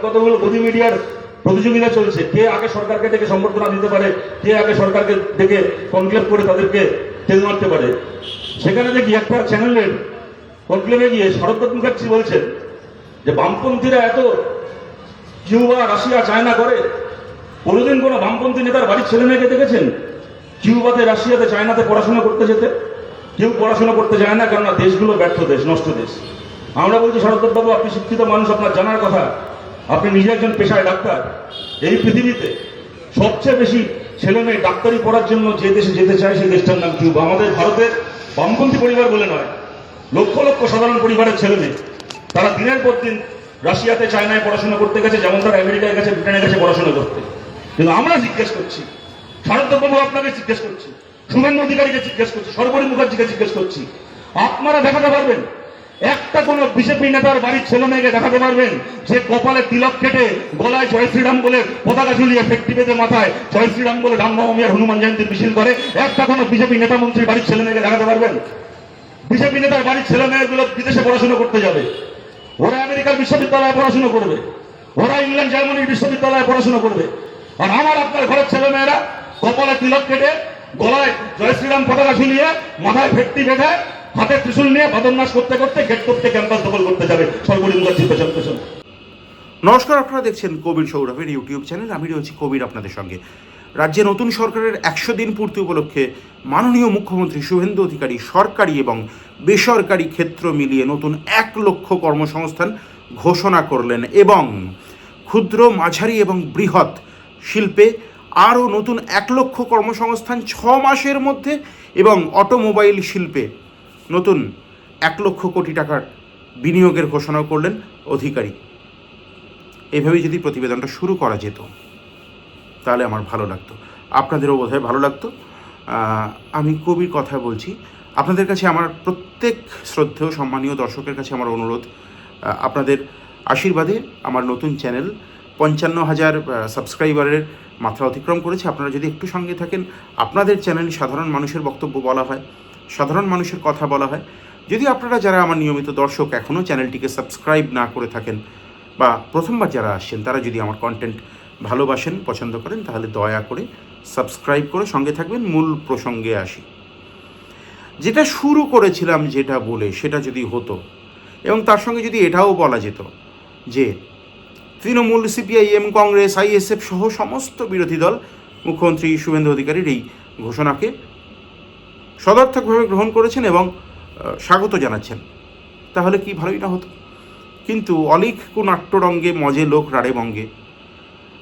কতগুলো গদি মিডিয়ার প্রতিযোগিতা চলছে, কে আগে সরকারকে ডেকে সম্বর্ধনা দিতে পারে, কে আগে সরকারকে ডেকে কনক্লেভ করে তাদেরকে তেল মারতে পারে। সেখানে দেখি একটা চ্যানেলের কনক্লেভে গিয়ে শরৎ মুখার্জি বলছেন যে বামপন্থীরা এত কিউবা, রাশিয়া, চায়না করে। কোনোদিন কোনো বামপন্থী নেতার বাড়ির ছেলে মেয়েকে দেখেছেন কিউবাতে, রাশিয়াতে, চায়নাতে পড়াশোনা করতে যেতে? কেউ পড়াশোনা করতে যায় না, কেননা দেশগুলো ব্যর্থ দেশ, নষ্ট দেশ। আমরা বলছি শরৎ বাবু, আপনি শিক্ষিত মানুষ, আপনার জানার কথা, আপনি নিজে একজন পেশায় ডাক্তার। এই পৃথিবীতে সবচেয়ে বেশি ছেলে মেয়ে ডাক্তারি পড়ার জন্য যে দেশে যেতে চায় সেই দেশটার নাম কিউবা। আমাদের ভারতের বামপন্থী পরিবার বলে নয়, লক্ষ লক্ষ সাধারণ পরিবারের ছেলে মেয়ে তারা দিনের পর দিন রাশিয়াতে, চায়নায় পড়াশোনা করতে গেছে, যেমন তারা আমেরিকায় গেছে, ব্রিটেনে গেছে পড়াশোনা করতে। কিন্তু আমরা জিজ্ঞেস করছি, শরৎ বাবু আপনাকে জিজ্ঞেস করছি, শুভেন্দু অধিকারীকে জিজ্ঞেস করছি, সর্বরী মুখার্জিকে জিজ্ঞেস করছি, আপনারা দেখাতে পারবেন একটা কোন বিজেপি নেতার বাড়ির ছেলে মেয়েকে দেখাতে পারবেন যে কপালে তিলক কেটে গলায় জয় শ্রীরাম বলে পতাকা ঝুলিয়ে ফেটটি বেঁধে মাথায় জয় শ্রীরাম বলে রামনবমী আর হনুমান জয়ন্তী মিছিল করে? একটা কোন বিজেপি নেতা মন্ত্রীর বাড়ির ছেলে মেয়েকে দেখাতে পারবেন? বিজেপি নেতার বাড়ির ছেলে মেয়েগুলো বিদেশে পড়াশোনা করতে যাবে, ওরা আমেরিকার বিশ্ববিদ্যালয়ে পড়াশোনা করবে, ওরা ইংল্যান্ড জার্মানির বিশ্ববিদ্যালয়ে পড়াশোনা করবে। আর আমার আপনার ঘরের ছেলে মেয়েরা কপালে তিলক কেটে গলায় জয় শ্রীরাম পতাকা ঝুলিয়ে মাথায় ফেটটি বেঁধে হাতে ত্রিশূল নিয়ে বদন্যাস করতে করতে গেট করতে ক্যাম্পাস দখল করতে যাবে সর্বরী মুখার্জি পেছন পেছন। নমস্কার, আপনারা দেখছেন কবির সৌরভের ইউটিউব চ্যানেল। আমি রয়েছি কবির আপনাদের সঙ্গে। রাজ্যে নতুন সরকারের 100 দিন পূর্তি উপলক্ষে মাননীয় মুখ্যমন্ত্রী শুভেন্দু অধিকারী সরকারি এবং বেসরকারি ক্ষেত্র মিলিয়ে নতুন 1 লক্ষ কর্মসংস্থান ঘোষণা করলেন এবং ক্ষুদ্র, মাঝারি এবং বৃহৎ শিল্পে আরও নতুন 1 লক্ষ কর্মসংস্থান 6 মাসের মধ্যে এবং অটোমোবাইল শিল্পে নতুন 1 লক্ষ কোটি টাকার বিনিয়োগের ঘোষণা করলেন অধিকারী। এভাবেই যদি প্রতিবেদনটা শুরু করা যেত তাহলে আমার ভালো লাগতো, আপনাদেরও বোধহয় ভালো লাগতো। আমি কবির কথা বলছি। আপনাদের কাছে আমার প্রত্যেক শ্রদ্ধেয় সম্মানীয় দর্শকের কাছে আমার অনুরোধ, আপনাদের আশীর্বাদে আমার নতুন চ্যানেল 55,000 সাবস্ক্রাইবারের মাত্রা অতিক্রম করেছে। আপনারা যদি একটু সঙ্গে থাকেন, আপনাদের চ্যানেল সাধারণ মানুষের বক্তব্য বলা হয়, সাধারণ মানুষের কথা বলা হয়। যদি আপনারা যারা আমার নিয়মিত দর্শক এখনও চ্যানেলটিকে সাবস্ক্রাইব না করে থাকেন বা প্রথমবার যারা আসছেন তারা যদি আমার কন্টেন্ট ভালোবাসেন, পছন্দ করেন, তাহলে দয়া করে সাবস্ক্রাইব করে সঙ্গে থাকবেন। মূল প্রসঙ্গে আসি। যেটা শুরু করেছিলাম যেটা বলে সেটা যদি হতো এবং তার সঙ্গে যদি এটাও বলা যেত যে তৃণমূল, সিপিআইএম, কংগ্রেস, আইএসএফ সহ সমস্ত বিরোধী দল মুখ্যমন্ত্রী শুভেন্দু অধিকারীর এই ঘোষণাকে সদর্থকভাবে গ্রহণ করেছেন এবং স্বাগত জানাচ্ছেন, তাহলে কি ভালোই না হতো। কিন্তু অলিখ নাট্যরঙ্গে মজে লোক রাড়ে বঙ্গে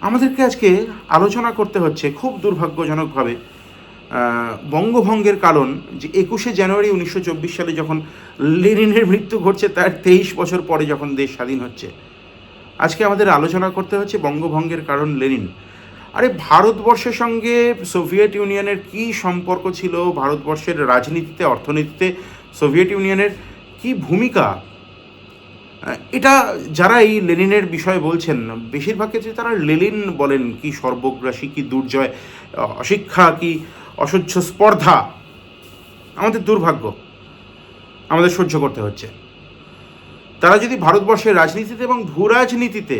আমাদেরকে আজকে আলোচনা করতে হচ্ছে খুব দুর্ভাগ্যজনকভাবে বঙ্গভঙ্গের কারণ যে 21শে জানুয়ারি 1924 সালে যখন লেনিনের মৃত্যু ঘটছে, তার 23 বছর পরে যখন দেশ স্বাধীন হচ্ছে, আজকে আমাদের আলোচনা করতে হচ্ছে বঙ্গভঙ্গের কারণ লেনিন। আরে ভারতবর্ষের সঙ্গে সোভিয়েত ইউনিয়নের কি সম্পর্ক ছিল, ভারতবর্ষের রাজনীতিতে, অর্থনীতিতে সোভিয়েত ইউনিয়নের কি ভূমিকা, এটা যারা এই লেনিনের বিষয়ে বলছেন বেশিরভাগ ক্ষেত্রে তারা লেনিন বলেন কি সর্বগ্রাসী, কি দুর্জয়, অশিক্ষা, কি অসহ্য স্পর্ধা। আমাদের দুর্ভাগ্য, আমাদের সহ্য করতে হচ্ছে। তারা যদি ভারতবর্ষের রাজনীতিতে এবং ভূরাজনীতিতে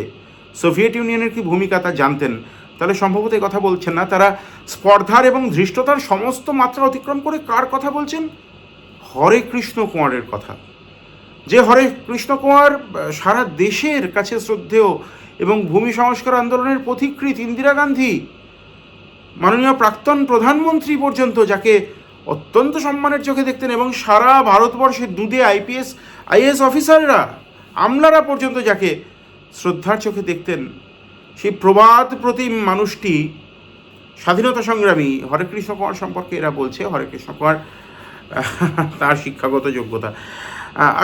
সোভিয়েত ইউনিয়নের কি ভূমিকা তা জানতেন, তাহলে সম্ভবত এই কথা বলছেন না। তারা স্পর্ধার এবং ধৃষ্টতার সমস্ত মাত্রা অতিক্রম করে কার কথা বলছেন? হরে কৃষ্ণ কুমারের কথা। যে হরে কৃষ্ণ কুমার সারা দেশের কাছে শ্রদ্ধেয় এবং ভূমি সংস্কার আন্দোলনের পথিকৃৎ ইন্দিরা গান্ধী, মাননীয় প্রাক্তন প্রধানমন্ত্রী পর্যন্ত যাকে অত্যন্ত সম্মানের চোখে দেখতেন এবং সারা ভারতবর্ষের দুধে আইএএস অফিসাররা, আমলারা পর্যন্ত যাকে শ্রদ্ধার চোখে দেখতেন, সেই প্রবাদ প্রতিম মানুষটি, স্বাধীনতা সংগ্রামী হরেকৃষ্ণ কুমার সম্পর্কে এরা বলছে হরেকৃষ্ণ কুমার তার শিক্ষাগত যোগ্যতা।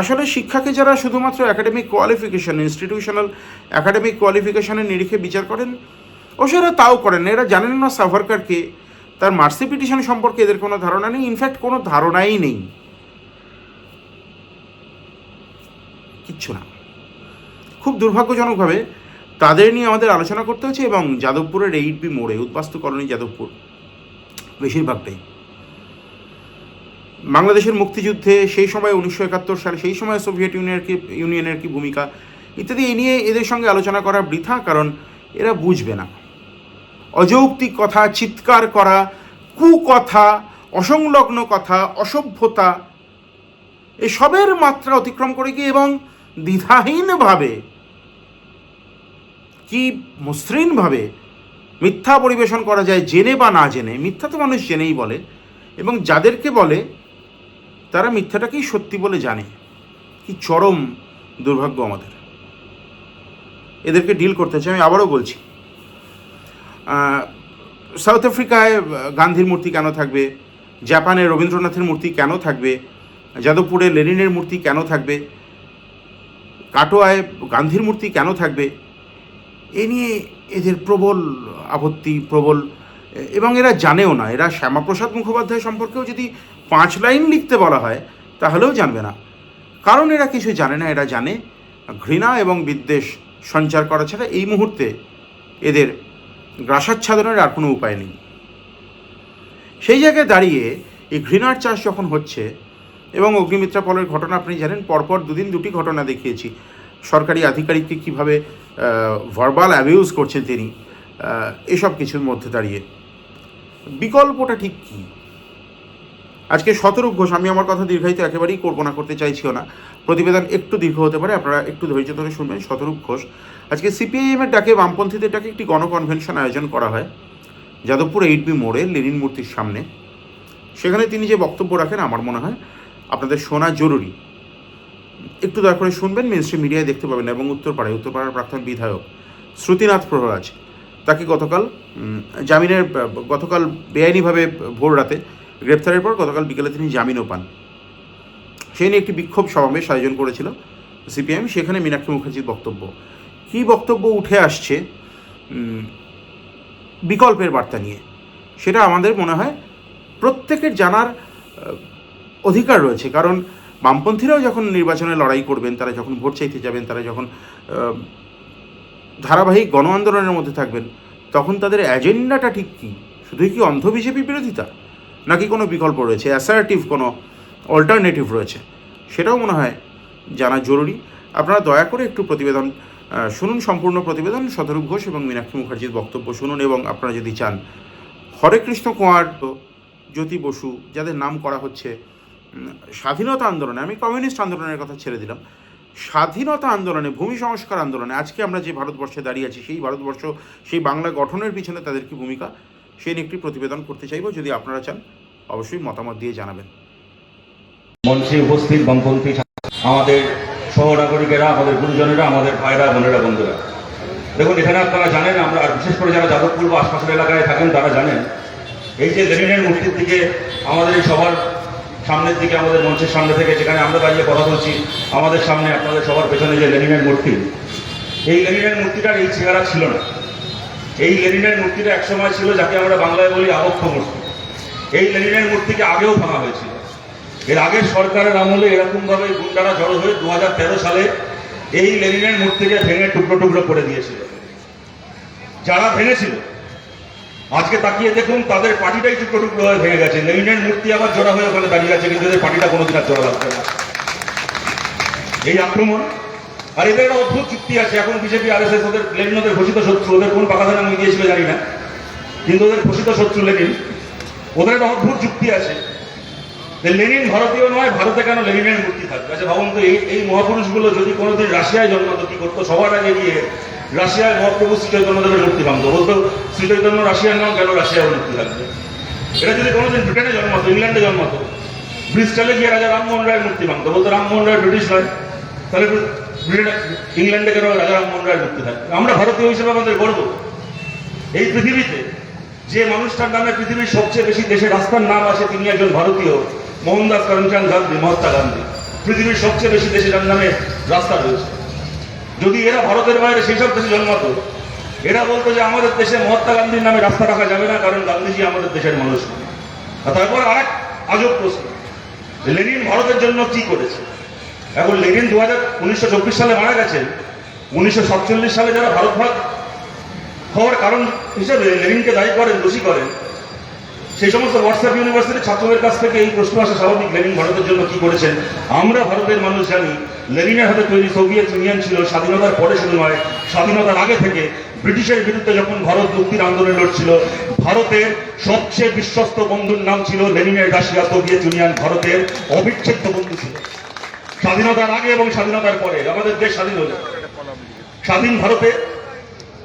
আসলে শিক্ষাকে যারা শুধুমাত্র একাডেমিক কোয়ালিফিকেশন, ইনস্টিটিউশনাল একাডেমিক কোয়ালিফিকেশনের নিরিখে বিচার করেন, সেরা তাও করেন। এরা জানেন না সাভারকারকে, তার মার্সি পিটিশন সম্পর্কে এদের কোনো ধারণা নেই, ইনফ্যাক্ট কোনো ধারণাই নেই, কিচ্ছু না। খুব দুর্ভাগ্যজনকভাবে তাদের নিয়ে আমাদের আলোচনা করতে হচ্ছে। এবং যাদবপুরের 8B মোড়ে, উদ্বাস্তু কলোনি যাদবপুর, বেশিরভাগটাই বাংলাদেশের মুক্তিযুদ্ধে সেই সময় 1971 সালে সেই সময় সোভিয়েত ইউনিয়নের কি ভূমিকা, ইত্যাদি। এই নিয়ে এদের সঙ্গে আলোচনা করা বৃথা, কারণ এরা বুঝবে না। অযৌক্তিক কথা, চিৎকার করা, কুকথা, অসংলগ্ন কথা, অসভ্যতা, এসবের মাত্রা অতিক্রম করে গিয়ে এবং দ্বিধাহীনভাবে, কি মসৃণভাবে মিথ্যা পরিবেশন করা যায়, জেনে বা না জেনে। মিথ্যা তো মানুষ জেনেই বলে, এবং যাদেরকে বলে তারা মিথ্যাটাকেই সত্যি বলে জানে। কি চরম দুর্ভাগ্য আমাদের। এদেরকে ডিল করতে চাই। আমি আবারও বলছি, সাউথ আফ্রিকায় গান্ধীর মূর্তি কেন থাকবে, জাপানে রবীন্দ্রনাথের মূর্তি কেন থাকবে, যাদবপুরে লেনিনের মূর্তি কেন থাকবে, কাটোয়ায় গান্ধীর মূর্তি কেন থাকবে, এ নিয়ে এদের প্রবল আপত্তি, প্রবল। এবং এরা জানেও না। এরা শ্যামাপ্রসাদ মুখোপাধ্যায় সম্পর্কেও যদি 5 লাইন লিখতে বলা হয় তাহলেও জানবে না, কারণ এরা কিছু জানে না। এরা জানে ঘৃণা এবং বিদ্বেষ সঞ্চার করা ছাড়া এই মুহূর্তে এদের গ্রাসাচ্ছাদনের আর কোনো উপায় নেই। সেই জায়গায় দাঁড়িয়ে এই ঘৃণার চাষ যখন হচ্ছে, এবং অগ্নিমিত্রা পলের ঘটনা আপনি জানেন, পরপর দুদিন দুটি ঘটনা দেখিয়েছি। সরকারি আধিকারিককে কীভাবে ভার্বাল অ্যাবিউজ করছেন তিনি, এসব কিছুর মধ্যে দাঁড়িয়ে বিকল্পটা ঠিক কী? আজকে শতরূপ ঘোষ, আমি আমার কথা দীর্ঘায়িত একেবারেই করতে চাইছিও না, প্রতিবেদন একটু দীর্ঘ হতে পারে, আপনারা একটু ধৈর্য ধরে শুনবেন। শতরূপ ঘোষ, আজকে সিপিআইএমের ডাকে, বামপন্থীদের ডাকে একটি গণকনভেনশন আয়োজন করা হয় যাদবপুর 8B মোড়ে লেনিন মূর্তির সামনে। সেখানে তিনি যে বক্তব্য রাখেন আমার মনে হয় আপনাদের শোনা জরুরি। একটু দয়া করে শুনবেন। মেনস্ট্রিম মিডিয়ায় দেখতে পাবেন। এবং উত্তরপাড়ার প্রাক্তন বিধায়ক শ্রুতিনাথ প্রহরাজ, তাকে গতকাল বেআইনিভাবে ভোর রাতে গ্রেপ্তারের পর গতকাল বিকেলে তিনি জামিনও পান। সেই নিয়ে একটি বিক্ষোভ সমাবেশ আয়োজন করেছিল সিপিআইএম। সেখানে মীনাক্ষী মুখার্জির বক্তব্য, কী বক্তব্য উঠে আসছে বিকল্পের বার্তা নিয়ে, সেটা আমাদের মনে হয় প্রত্যেকের জানার অধিকার রয়েছে। কারণ বামপন্থীরাও যখন নির্বাচনে লড়াই করবেন, তারা যখন ভোট চাইতে যাবেন, তারা যখন ধারাবাহিক গণ আন্দোলনের মধ্যে থাকবেন, তখন তাদের এজেন্ডাটা ঠিক কী? শুধুই কি অন্ধ বিজেপি বিরোধিতা, নাকি কোনো বিকল্প রয়েছে, অ্যাসার্টিভ কোনো অল্টারনেটিভ রয়েছে? সেটাও মনে হয় জানা জরুরি। আপনারা দয়া করে একটু প্রতিবেদন শুনুন, সম্পূর্ণ প্রতিবেদন। শতরূপ ঘোষ এবং মীনাক্ষী মুখার্জির বক্তব্য শুনুন। এবং আপনারা যদি চান, হরেকৃষ্ণ কুমার, জ্যোতি বসু, যাদের নাম করা হচ্ছে স্বাধীনতা আন্দোলনে, আমি কমিউনিস্ট আন্দোলনের কথা ছেড়ে দিলাম, স্বাধীনতা আন্দোলনে, ভূমি সংস্কার আন্দোলনে, আজকে আমরা যে ভারতবর্ষে দাঁড়িয়ে আছি, সেই ভারতবর্ষ, সেই বাংলা গঠনের পিছনে তাদের কি ভূমিকা, সেই নিয়ে একটি প্রতিবেদন করতে চাইব। যদি আপনারা চান অবশ্যই মতামত দিয়ে জানাবেন। মঞ্চে উপস্থিত বামপন্থী আমাদের সহনাগরিকেরা, আমাদের গুরুজনেরা, আমাদের ভাইরা, বোনেরা, বন্ধুরা, দেখুন এখানে আপনারা জানেন, আমরা বিশেষ করে যারা যাদবপুর বা আশপাশের এলাকায় থাকেন তারা জানেন, এই যে লেনিনের মূর্তির দিকে, আমাদের এই সবার সামনের দিকে, আমাদের মঞ্চের সামনে থেকে যেখানে আমরা দাঁড়িয়ে কথা বলছি, আমাদের সামনে আপনাদের সবার পেছনে যে লেনিনের মূর্তি, এই লেনিনের মূর্তিটার এই চেহারা ছিল না। এই লেনিনের মূর্তিটা একসময় ছিল যাকে আমরা বাংলায় বলি আবক্ষ মূর্তি। এই লেনিনের মূর্তিকে আগেও ভাঙা হয়েছিল। এর আগের সরকারের আমলে এরকমভাবে গুন্ডারা জড়ো হয়ে 2013 সালে এই লেনিনের মূর্তিকে ভেঙে টুকরো টুকরো করে দিয়েছিল। যারা ভেঙেছিল আজকে তাকিয়ে দেখুন, তাদের পার্টিটাই টুকরো টুকরো হয়ে ভেঙে গেছে। লেনিনের মূর্তি আবার জোড়া হয়ে ওখানে দাঁড়িয়ে আছে, কিন্তু এদের পার্টিটা কোনোদিন আর জোড়া লাগবে না। এই আক্রমণ আর এদের একটা অদ্ভুত চুক্তি আছে। এখন বিজেপি RSS ওদের লেনিন ওদের ঘোষিত শত্রু, ওদের কোন পাকাধান আমি দিয়েছিল জানি না, কিন্তু ওদের ঘোষিত শত্রু লেনিন। ওদের একটা অদ্ভুত চুক্তি আছে, লেনিন ভারতীয় নয়, ভারতে কেন লেনিনের মূর্তি থাকবে? আচ্ছা ভাবুন তো, এই মহাপুরুষগুলো যদি কোনোদিন রাশিয়ায় জন্মাতো কি করতো? সবার আগে গিয়ে রাশিয়ায় মহাপ্রভু শ্রী চৈতন্যদেবের মূর্তি ভাঙতো, বলতো শ্রী চৈতন্য রাশিয়ার নাম, কেন রাশিয়ার মূর্তি থাকবে? এটা যদি কোনোদিন ব্রিটেনে জন্মাতো, ইংল্যান্ডে জন্মাতো, ব্রিস্টলে গিয়ে রাজা রামমোহন রায়ের মূর্তি ভাঙতো, বলতো রামমোহন রায় ব্রিটিশ নয়, তাহলে ইংল্যান্ডে কেন রাজা রামমোহন রায়ের মূর্তি থাকবে? আমরা ভারতীয় হিসেবে আমাদের গর্ব। এই পৃথিবীতে যে মানুষটার নামে পৃথিবীর সবচেয়ে বেশি দেশে রাস্তার নাম আছে, তিনি একজন ভারতীয়, মোহনদাস করমচাঁদ গান্ধী, মহাত্মা গান্ধী। পৃথিবীর সবচেয়ে বেশি দেশে যার নামে রাস্তা রয়েছে। যদি এরা ভারতের বাইরে সেই সব দেশে জন্মাতো, এরা বলতো যে আমাদের দেশে মহাত্মা গান্ধীর নামে রাস্তা রাখা যাবে না, কারণ গান্ধীজি আমাদের দেশের মানুষ। তারপর আরেক আজব প্রশ্ন, লেনিন ভারতের জন্য কি করেছে? এখন লেনিন 1924 সালে মারা গেছেন। 1947 সালে যারা ভারত ভাগ হওয়ার কারণ হিসেবে লেনিনকে দায়ী করেন, দোষী করেন, সেই সমস্ত হোয়াটসঅ্যাপ ইউনিভার্সিটির ছাত্রদের কাছ থেকে এই প্রশ্ন আসা স্বাভাবিক, লেনিন ভারতের জন্য কি করেছেন। আমরা ভারতের মানুষ জানি লেনিনের হাতে তৈরি সোভিয়েত ইউনিয়ন ছিল স্বাধীনতার পরে শুধু নয়, স্বাধীনতার আগে থেকে ব্রিটিশের বিরুদ্ধে যখন ভারত মুক্তির আন্দোলন লড়ছিল, ভারতের সবচেয়ে বিশ্বস্ত বন্ধুর নাম ছিল লেনিনের রাশিয়া। সোভিয়েত ইউনিয়ন ভারতের অবিচ্ছেদ্য বন্ধু ছিল স্বাধীনতার আগে এবং স্বাধীনতার পরে। আমাদের দেশ স্বাধীন হলো, স্বাধীন ভারতে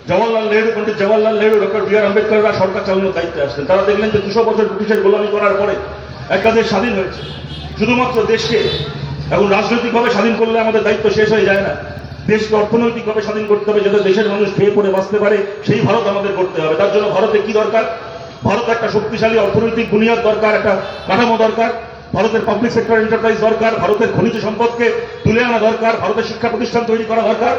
জওয়াহরলাল নেহরু, পণ্ডিত জওয়াহরলাল নেহরু, ডক্টর বি আর আম্বেদকররা সরকার চালানোর দায়িত্বে আসলেন। তারা দেখলেন যে 200 বছর ব্রিটিশের গোলামি করার পরে একটা দেশ স্বাধীন হয়েছে। শুধুমাত্র দেশকে এখন রাজনৈতিকভাবে স্বাধীন করলে আমাদের দায়িত্ব শেষ হয়ে যায় না, দেশকে অর্থনৈতিকভাবে স্বাধীন করতে হবে, যাতে দেশের মানুষ খেয়ে পড়ে বাঁচতে পারে। সেই ভারত আমাদের করতে হবে। তার জন্য ভারতে কি দরকার? ভারত একটা শক্তিশালী অর্থনৈতিক বুনিয়াদ দরকার, একটা কাঠামো দরকার, ভারতের পাবলিক সেক্টর এন্টারপ্রাইজ দরকার, ভারতের খনিজ সম্পদকে তুলে আনা দরকার, ভারতের শিক্ষা প্রতিষ্ঠান তৈরি করা দরকার।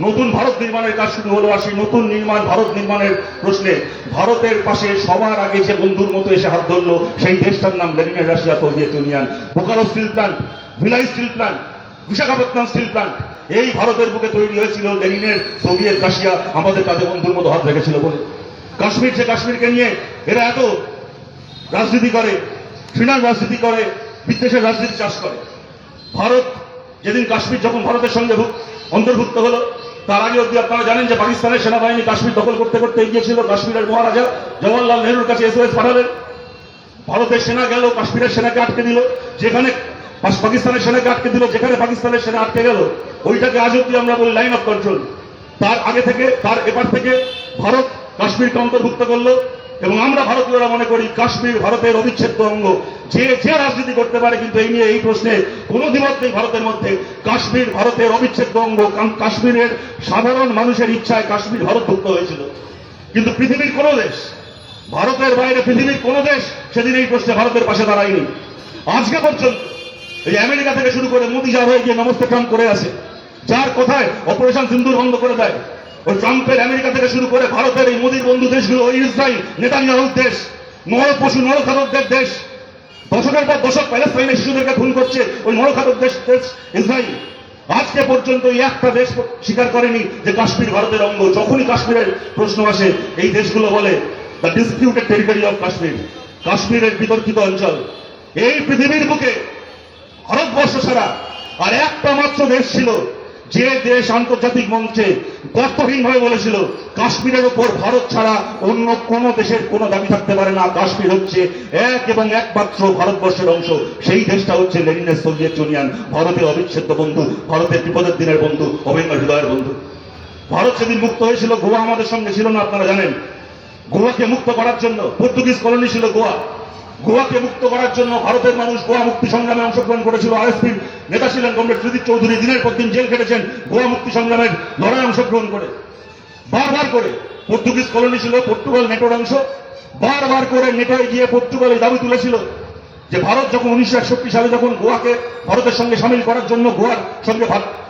নতুন ভারত নির্মাণের কাজ শুরু হলো। আর সেই নতুন নির্মাণ ভারত নির্মাণের প্রশ্নে ভারতের পাশে সবার আগে যে বন্ধুর মতো এসে হাত ধরলো, সেই দেশটার নাম লেনিনের Russia, Soviet Union. Bokaro steel plant, Bhilai steel plant, Visakhapatnam steel plant, এই ভারতের বুকে তৈরি হয়েছিল লেনিনের সোভিয়েত রাশিয়া আমাদের কাছে বন্ধুর মতো হাত রেখেছিল বলে। কাশ্মীর, যে কাশ্মীরকে নিয়ে এরা এত রাজনীতি করে, ফিনাল রাজনীতি করে, বিদ্বেষের রাজনীতি চাষ করে। ভারত যেদিন কাশ্মীর যখন ভারতের সঙ্গে অন্তর্ভুক্ত হলো, তার আগে অব্দি আপনারা জানেন যে পাকিস্তানের সেনাবাহিনী কাশ্মীর দখল করতে করতে এগিয়েছিল। কাশ্মীরের মহারাজা জওয়াহরলাল নেহরুর কাছে SOS পাঠালেন। ভারতের সেনা গেল, কাশ্মীরের সেনাকে আটকে দিল। যেখানে পাকিস্তানের সেনাকে আটকে দিল, যেখানে পাকিস্তানের সেনা আটকে গেল, ওইটাকে আজ অব্দি আমরা বলি লাইন অফ কন্ট্রোল। তার আগে থেকে, তার এপার থেকে ভারত কাশ্মীরকে অন্তর্ভুক্ত করলো। এবং আমরা ভারতীয়রা মনে করি কাশ্মীর ভারতের অবিচ্ছেদ্য অঙ্গ। যে যে রাজনীতি করতে পারে, কিন্তু এই নিয়ে এই প্রশ্নে কোনো দ্বিমত নেই ভারতের মধ্যে। কাশ্মীর ভারতের অবিচ্ছেদ্য অঙ্গ। কারণ কাশ্মীরের সাধারণ মানুষের ইচ্ছায় কাশ্মীর ভারতভুক্ত হয়েছিল। কিন্তু পৃথিবীর কোনো দেশ, ভারতের বাইরে পৃথিবীর কোনো দেশ সেদিন এই প্রশ্নে ভারতের পাশে দাঁড়ায়নি। আজকে পর্যন্ত এই আমেরিকা থেকে শুরু করে মোদি যা হয়ে গিয়ে নমস্তে ট্রাম্প করে আসে, যার কথায় অপারেশন সিন্দুর বন্ধ করে দেয়, ওই ট্রাম্পের আমেরিকা থেকে শুরু করে ভারতের এই মোদীর বন্ধু দেশগুলো, ওই ইসরায়েল, নেতানিয়াহুর দেশ, নরপশু নরখাদকদের দেশ, দশকের পর দশক প্যালেস্তাইনের শিশুদেরকে খুন করছে ওই নরখাদক দেশ ইসরায়েল। আজকে পর্যন্ত এই একটা দেশ স্বীকার করেনি যে কাশ্মীর ভারতের অঙ্গ। যখনই কাশ্মীরের প্রশ্ন আসে, এই দেশগুলো বলে the disputed territory of Kashmir, কাশ্মীরের বিতর্কিত অঞ্চল। এই পৃথিবীর বুকে ভারতবর্ষ ছাড়া আর একটা মাত্র দেশ ছিল যে দেশ আন্তর্জাতিক মঞ্চে তর্কহীনভাবে বলেছিল কাশ্মীরের উপর ভারত ছাড়া অন্য কোন দেশের কোনো দাবি থাকতে পারে না, কাশ্মীর হচ্ছে এক এবং একমাত্র ভারতবর্ষের অংশ। সেই দেশটা হচ্ছে লেনিনের সোভিয়েত ইউনিয়ন, ভারতের অবিচ্ছেদ্য বন্ধু, ভারতের বিপদের দিনের বন্ধু, অভিন্ন হৃদয়ের বন্ধু। ভারত সেদিন মুক্ত হয়েছিল, গোয়া আমাদের সঙ্গে ছিল না, আপনারা জানেন। গোয়াকে মুক্ত করার জন্য পর্তুগিজ কলোনি ছিল গোয়া। গোয়াকে মুক্ত করার জন্য ভারতের মানুষ গোয়া মুক্তি সংগ্রামে অংশগ্রহণ করেছিল। আরএসপির নেতা ছিলেন কমরেড ত্রিদিব চৌধুরী, দিনের পর দিন জেল খেটেছেন গোয়া মুক্তি সংগ্রামের লড়াই অংশগ্রহণ করে। বারবার করে পর্তুগিজ কলোনি ছিল, পর্তুগাল নেটোর অংশ, বারবার করে নেটোয় গিয়ে পর্তুগাল এই দাবি তুলেছিল যে ভারত যখন 1961 সালে যখন গোয়াকে ভারতের সঙ্গে সামিল করার জন্য গোয়ার সঙ্গে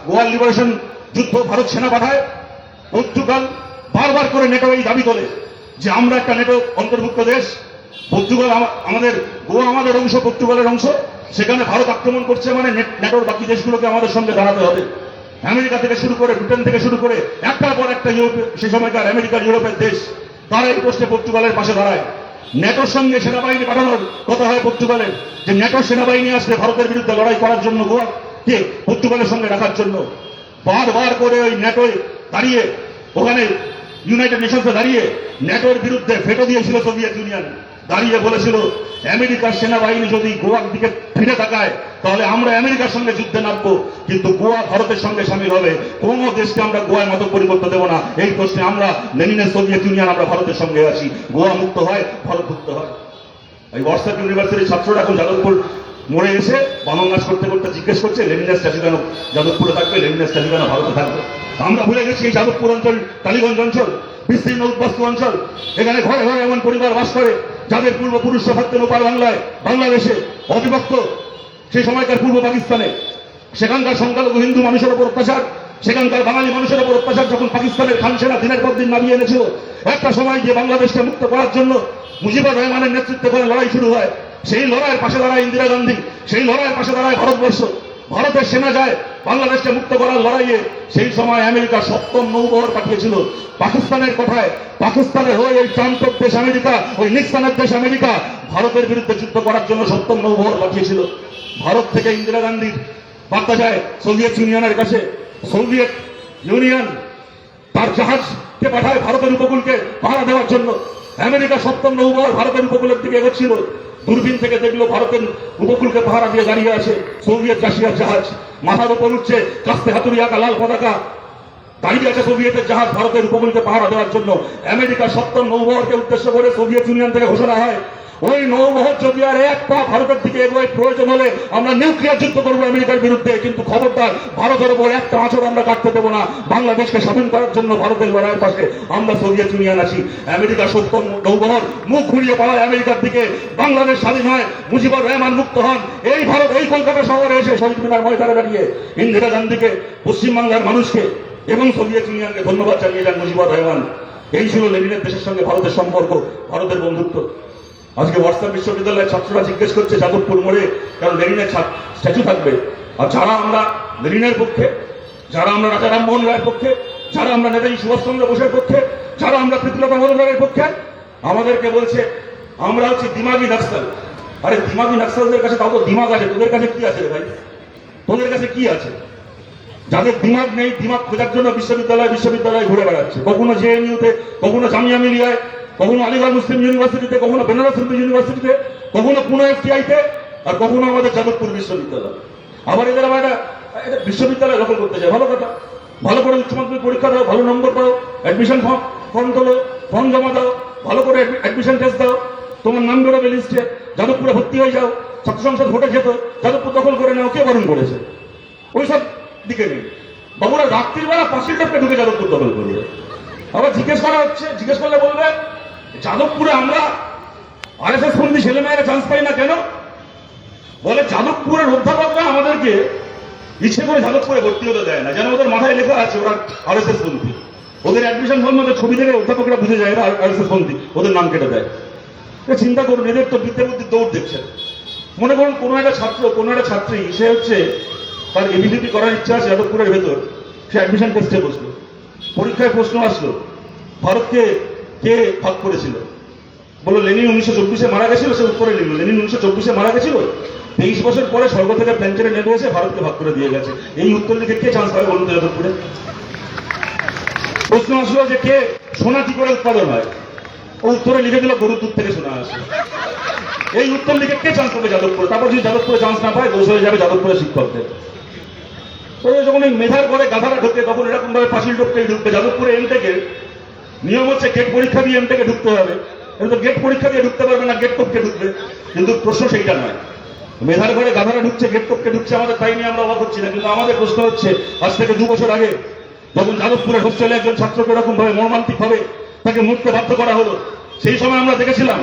গোয়ার লিবারেশন যুদ্ধ ভারত সেনা পাঠায়, পর্তুগাল বারবার করে নেটো এই দাবি তোলে যে আমরা একটা নেটো অন্তর্ভুক্ত দেশ, পর্তুগাল আমাদের, গোয়া আমাদের অংশ, পর্তুগালের অংশ, সেখানে ভারত আক্রমণ করছে মানে নেটোর বাকি দেশগুলোকে আমাদের সঙ্গে দাঁড়াতে হবে। আমেরিকা থেকে শুরু করে, ব্রিটেন থেকে শুরু করে একটার পর একটা ইউরোপীয়, সেই সময়কার আমেরিকার ইউরোপের দেশ, তারা এই প্রশ্নে পর্তুগালের পাশে দাঁড়ায়। নেটোর সঙ্গে সেনাবাহিনী পাঠানোর কথা হয় পর্তুগালের, যে নেটোর সেনাবাহিনী আসবে ভারতের বিরুদ্ধে লড়াই করার জন্য, গোয়াকে পর্তুগালের সঙ্গে রাখার জন্য। বারবার করে ওই নেটোয় দাঁড়িয়ে, ওখানে ইউনাইটেড নেশনসে দাঁড়িয়ে নেটোর বিরুদ্ধে ভেটো দিয়েছিল সোভিয়েত ইউনিয়ন। দাঁড়িয়ে বলেছিল আমেরিকার সেনাবাহিনী যদি গোয়ার দিকে ফিরে তাকায় তাহলে আমরা আমেরিকার সঙ্গে যুদ্ধে নামবো, কিন্তু গোয়া ভারতের সঙ্গে সামিল হবে, কোন দেশকে আমরা গোয়ার মতো পরিবর্তন দেবো না। এই প্রশ্নে আমরা লেনিনের সোভিয়েত ইউনিয়ন, আমরা ভারতের সঙ্গে আছি। গোয়া মুক্ত হয়, ভারত মুক্ত হয়। এই হোয়াটসঅ্যাপ ইউনিভার্সিটির ছাত্ররা এখন যাদবপুর মোড়ে এসে বানর নাচ করতে করতে জিজ্ঞেস করছে লেনিনের স্ট্যাচু কেন যাদবপুরে থাকবে, লেনিনের স্ট্যাচু কেন ভারতে থাকবে। আমরা ভুলে গেছি এই যাদবপুর অঞ্চল টালিগঞ্জ অঞ্চল বিস্তীর্ণ উদ্বাস্তু অঞ্চল। এখানে ঘরে ঘরে এমন পরিবার বাস করে যাদের পূর্বপুরুষরা থাকতেন ওপার বাংলায়, বাংলাদেশে অবিভক্ত সেই সময়কার পূর্ব পাকিস্তানে। সেখানকার সংখ্যালঘু হিন্দু মানুষের উপর অত্যাচার, সেখানকার বাঙালি মানুষের উপর অত্যাচার যখন পাকিস্তানের খান সেনা দিনের পর দিন নামিয়ে এনেছিল, একটা সময় গিয়ে বাংলাদেশকে মুক্ত করার জন্য মুজিবুর রহমানের নেতৃত্বে করে লড়াই শুরু হয়। সেই লড়াইয়ের পাশে দাঁড়ায় ইন্দিরা গান্ধী, সেই লড়াইয়ের পাশে দাঁড়ায় ভারতবর্ষ। ভারতের সেনা যায় বাংলাদেশকে মুক্ত করার লড়াইয়ে। সেই সময় আমেরিকা 7ম নৌবহর পাঠিয়েছিল পাকিস্তানের কথায়। পাকিস্তানের হয়ে এই ট্রাম্পের দেশ আমেরিকা, ওই নিক্সনের দেশ আমেরিকা ভারতের বিরুদ্ধে যুদ্ধ করার জন্য 70 নৌবহর পাঠিয়েছিল। ভারত থেকে ইন্দিরা গান্ধীর বার্তা যায় সোভিয়েত ইউনিয়নের কাছে। সোভিয়েত ইউনিয়ন তার জাহাজকে পাঠায় ভারতের উপকূলকে পাহারা দেওয়ার জন্য। আমেরিকা 70 নৌবহর ভারতের উপকূলের দিকে এগোচ্ছিল। দূরবীন থেকে দেখলো ভারতের উপকূলকে পাহারা দিয়ে দাঁড়িয়ে আছে সোভিয়েত রাশিয়ার জাহাজ। মাথার উপর উঠছে কাস্তে হাতুড়ি আঁকা লাল পতাকা, দাঁড়িয়ে আছে সোভিয়েতের জাহাজ ভারতের উপকূলকে পাহারা দেওয়ার জন্য। আমেরিকা 70 নৌবহরকে উদ্দেশ্য করে সোভিয়েত ইউনিয়ন থেকে ঘোষণা হয়, ওই নৌবহর যদি আর এক পা ভারতের দিকে এগোয়, প্রয়োজন হলে আমরা নিউক্লিয়ার যুদ্ধ করবো আমেরিকার বিরুদ্ধে, কিন্তু খবরদার ভারতের উপর একটা আঁচড় আমরা কাটতে দেবো না। বাংলাদেশকে স্বাধীন করার জন্য ভারতের লড়াইয়ের পাশে আমরা সোভিয়েত ইউনিয়ন আছি। আমেরিকা 70 নৌবহর মুখ ঘুরিয়ে পালায় আমেরিকার দিকে। বাংলাদেশ স্বাধীন হয়, মুজিবুর রহমান মুক্ত হন। এই ভারত এই কলকাতা শহরে এসে শহীদ মিনার ময়দানে দাঁড়িয়ে ইন্দিরা গান্ধীকে, পশ্চিমবাংলার মানুষকে এবং সোভিয়েত ইউনিয়নকে ধন্যবাদ জানিয়ে যান মুজিবুর রহমান। এই ছিল লেনিনের দেশের সঙ্গে ভারতের সম্পর্ক, ভারতের বন্ধুত্ব। আজকে ওয়াটসন বিশ্ববিদ্যালয়ের ছাত্ররা জিজ্ঞেস করছে যাদবপুর মোড়ে কারণ লেনিনের স্ট্যাচু থাকবে। আর যারা আমরা লেনিনের পক্ষে, যারা আমরা রাজা রামমোহন রায়ের পক্ষে, যারা আমরা নেতাজি সুভাষচন্দ্র বোসের পক্ষে, যারা আমরা প্রীতিলতা মজুমদারের পক্ষে, আমাদেরকে বলছে আমরা হচ্ছে দিমাগি নকশাল। আরে দিমাগি নকশালদের কাছে তাও তো দিমাগ আছে, তোদের কাছে কি আছে রে ভাই? তোদের কাছে কি আছে? যাদের দিমাগ নেই, দিমাগ খোঁজার জন্য বিশ্ববিদ্যালয়ে ঘুরে বেড়াচ্ছে। কখনো জেএনইউতে, কখনো জামিয়া মিলিয়ায়, কখনো আলিগড় মুসলিম ইউনিভার্সিটিতে, কখনো বেনারস হিন্দু ইউনিভার্সিটিতে, কখনো পুনে এফটিআইতে, আর কখনো আমাদের যাদবপুর বিশ্ববিদ্যালয়। আবার এদের আবার এটা বিশ্ববিদ্যালয় দখল করতে যায়। ভালো কথা, ভালো করে উচ্চ মাধ্যমিক পরীক্ষা দাও, ভালো নম্বর পাও, অ্যাডমিশন ফর্ম তোলো, ফর্ম জমা দাও, ভালো করে অ্যাডমিশন টেস্ট দাও, তোমার নাম বেরোবে লিস্টে, যাদবপুরে ভর্তি হয়ে যাও। ছাত্র সংসদ ভোটে যেত, যাদবপুর দখল করে নাও, কে বারণ করেছে? ওইসব দিকে নেই। বাবুরা রাত্রিবেলা পাঁচিল টপকে ঢুকে যাদবপুর দখল করবে। আবার জিজ্ঞেস করা হচ্ছে, জিজ্ঞেস করলে বলবে যাদবপুরে আমরা আরএসএস বন্দী ছেলে মেয়েরা চান্স পাই না কেন? বলে যাদবপুরের অধ্যাপকরা আমাদেরকে ইচ্ছে করে যাদবপুরে ভর্তি হতে দেয় না, যেন ওদের মাথায় লেখা আছে ওরা আরএসএস বন্দী। ওদের অ্যাডমিশন ফর্ম ওদের ছবি থেকে অধ্যাপকরা বুঝে যায় না আরএসএস বন্দী, ওদের নাম কেটে দেয়। চিন্তা করুন, এদের তো বিদ্যে বুদ্ধি দৌড় দেখছেন। মনে করুন কোনো একটা ছাত্র, কোনো একটা ছাত্রী, সে হচ্ছে তার এবিলিটি করার ইচ্ছা আছে যাদবপুরের ভেতর, সে অ্যাডমিশন টেস্টে বসলো, পরীক্ষায় প্রশ্ন আসলো ভারতকে কে ভাগ করেছিল? বললো লেনিন 1924-এ মারা গেছিল। সে উত্তরে লিখল লেনিন 1924-এ মারা গেছিল, 23 বছর পরে স্বর্গ থেকে প্ল্যানচেটে নেমে এসে ভারতকে ভাগ করে দিয়ে গেছে। এই উত্তর লিখে কে চান্স পাবে বলুন তো যাদবপুরে? প্রশ্ন আসলো যে কে সোনা কি করে উৎপাদন হয়? ও উত্তরে লিখে দিল গরুর দুধ থেকে সোনা আসে। এই উত্তর লিখে কে চান্স পাবে যাদবপুরে? তারপর যদি যাদবপুরে চান্স না পায়, দোষ হয়ে যাবে যাদবপুরের শিক্ষকদের। যখন এই মেধার করে গাধারা ঢুকে, তখন এরকম ভাবে পাঁচিল টপকে ঢুকবে। যাদবপুরে এমটেকের নিয়ম হচ্ছে গেট পরীক্ষা দিয়ে এমটেকে ঢুকতে হবে। কিন্তু গেট পরীক্ষা দিয়ে ঢুকতে পারবে না, গেট টপকে ঢুকবে। কিন্তু প্রশ্ন সেইটা নয়, মেধার ঘরে গাধারা ঢুকছে, গেট টপকে ঢুকছে, আমাদের তাই নিয়ে আমরা অবাক হচ্ছি না। কিন্তু আমাদের প্রশ্ন হচ্ছে, আজ থেকে 2 বছর আগে যখন যাদবপুরের হোস্টেলে একজন ছাত্রকে এরকম ভাবে মর্মান্তিক ভাবে তাকে মরতে বাধ্য করা হলো, সেই সময় আমরা দেখেছিলাম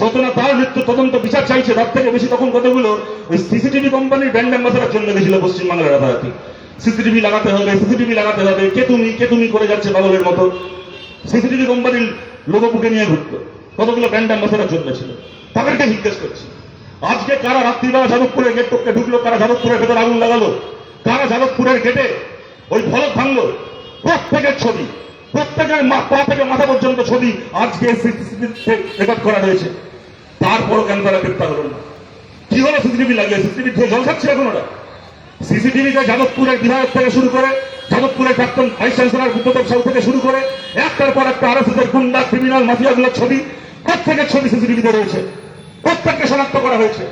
যত না তার মৃত্যু তদন্ত বিচার চাইছে, তার থেকে বেশি তখন কতগুলো ওই সিসিটিভি কোম্পানির ব্র্যান্ড অ্যাম্বাসাডার জন্য গেছিল পশ্চিমবাংলার রাতারাতি। সিসিটিভি লাগাতে হবে, সিসিটিভি লাগাতে হবে, কে তুমি করে যাচ্ছে পাগলের মতো। সিসিটিভি কোম্পানির লোগো বুকে নিয়ে ঘুরতো, কতগুলো ব্র্যান্ড অ্যাম্বাসাডার জন্য ছিল। তাদেরকে জিজ্ঞেস করছি, আজকে কারা রাত্রিবেলা যাদবপুরের গেট টপকে ঢুকলো, কারা যাদবপুরের ভেতর আগুন লাগালো, কারা যাদবপুরের গেটে ওই ফলক ভাঙলো? প্রত্যেকের ছবি, প্রত্যেকের পা থেকে মাথা পর্যন্ত ছবি আজকে রেকর্ড করা রয়েছে। তারপরও কেন তারা গ্রেপ্তার হলো না? কি হলো সিসিটিভি লাগিয়ে? সিসিটিভি দিয়ে জল খাচ্ছে এখন ওরা। সিসিটিভিতে যাদবপুরের বিধায়ক থেকে শুরু করে, যাদবপুরের প্রাক্তন ভাইস চ্যান্সেলর বুদ্ধদেব সাউ থেকে শুরু করে, একটার পর একটা আরএসএসের গুন্ডা, ক্রিমিনাল, মাফিয়াগুলোর ছবি, প্রত্যেকের ছবি সিসিটিভিতে রয়েছে। প্রত্যেককে শনাক্ত করা হয়েছে,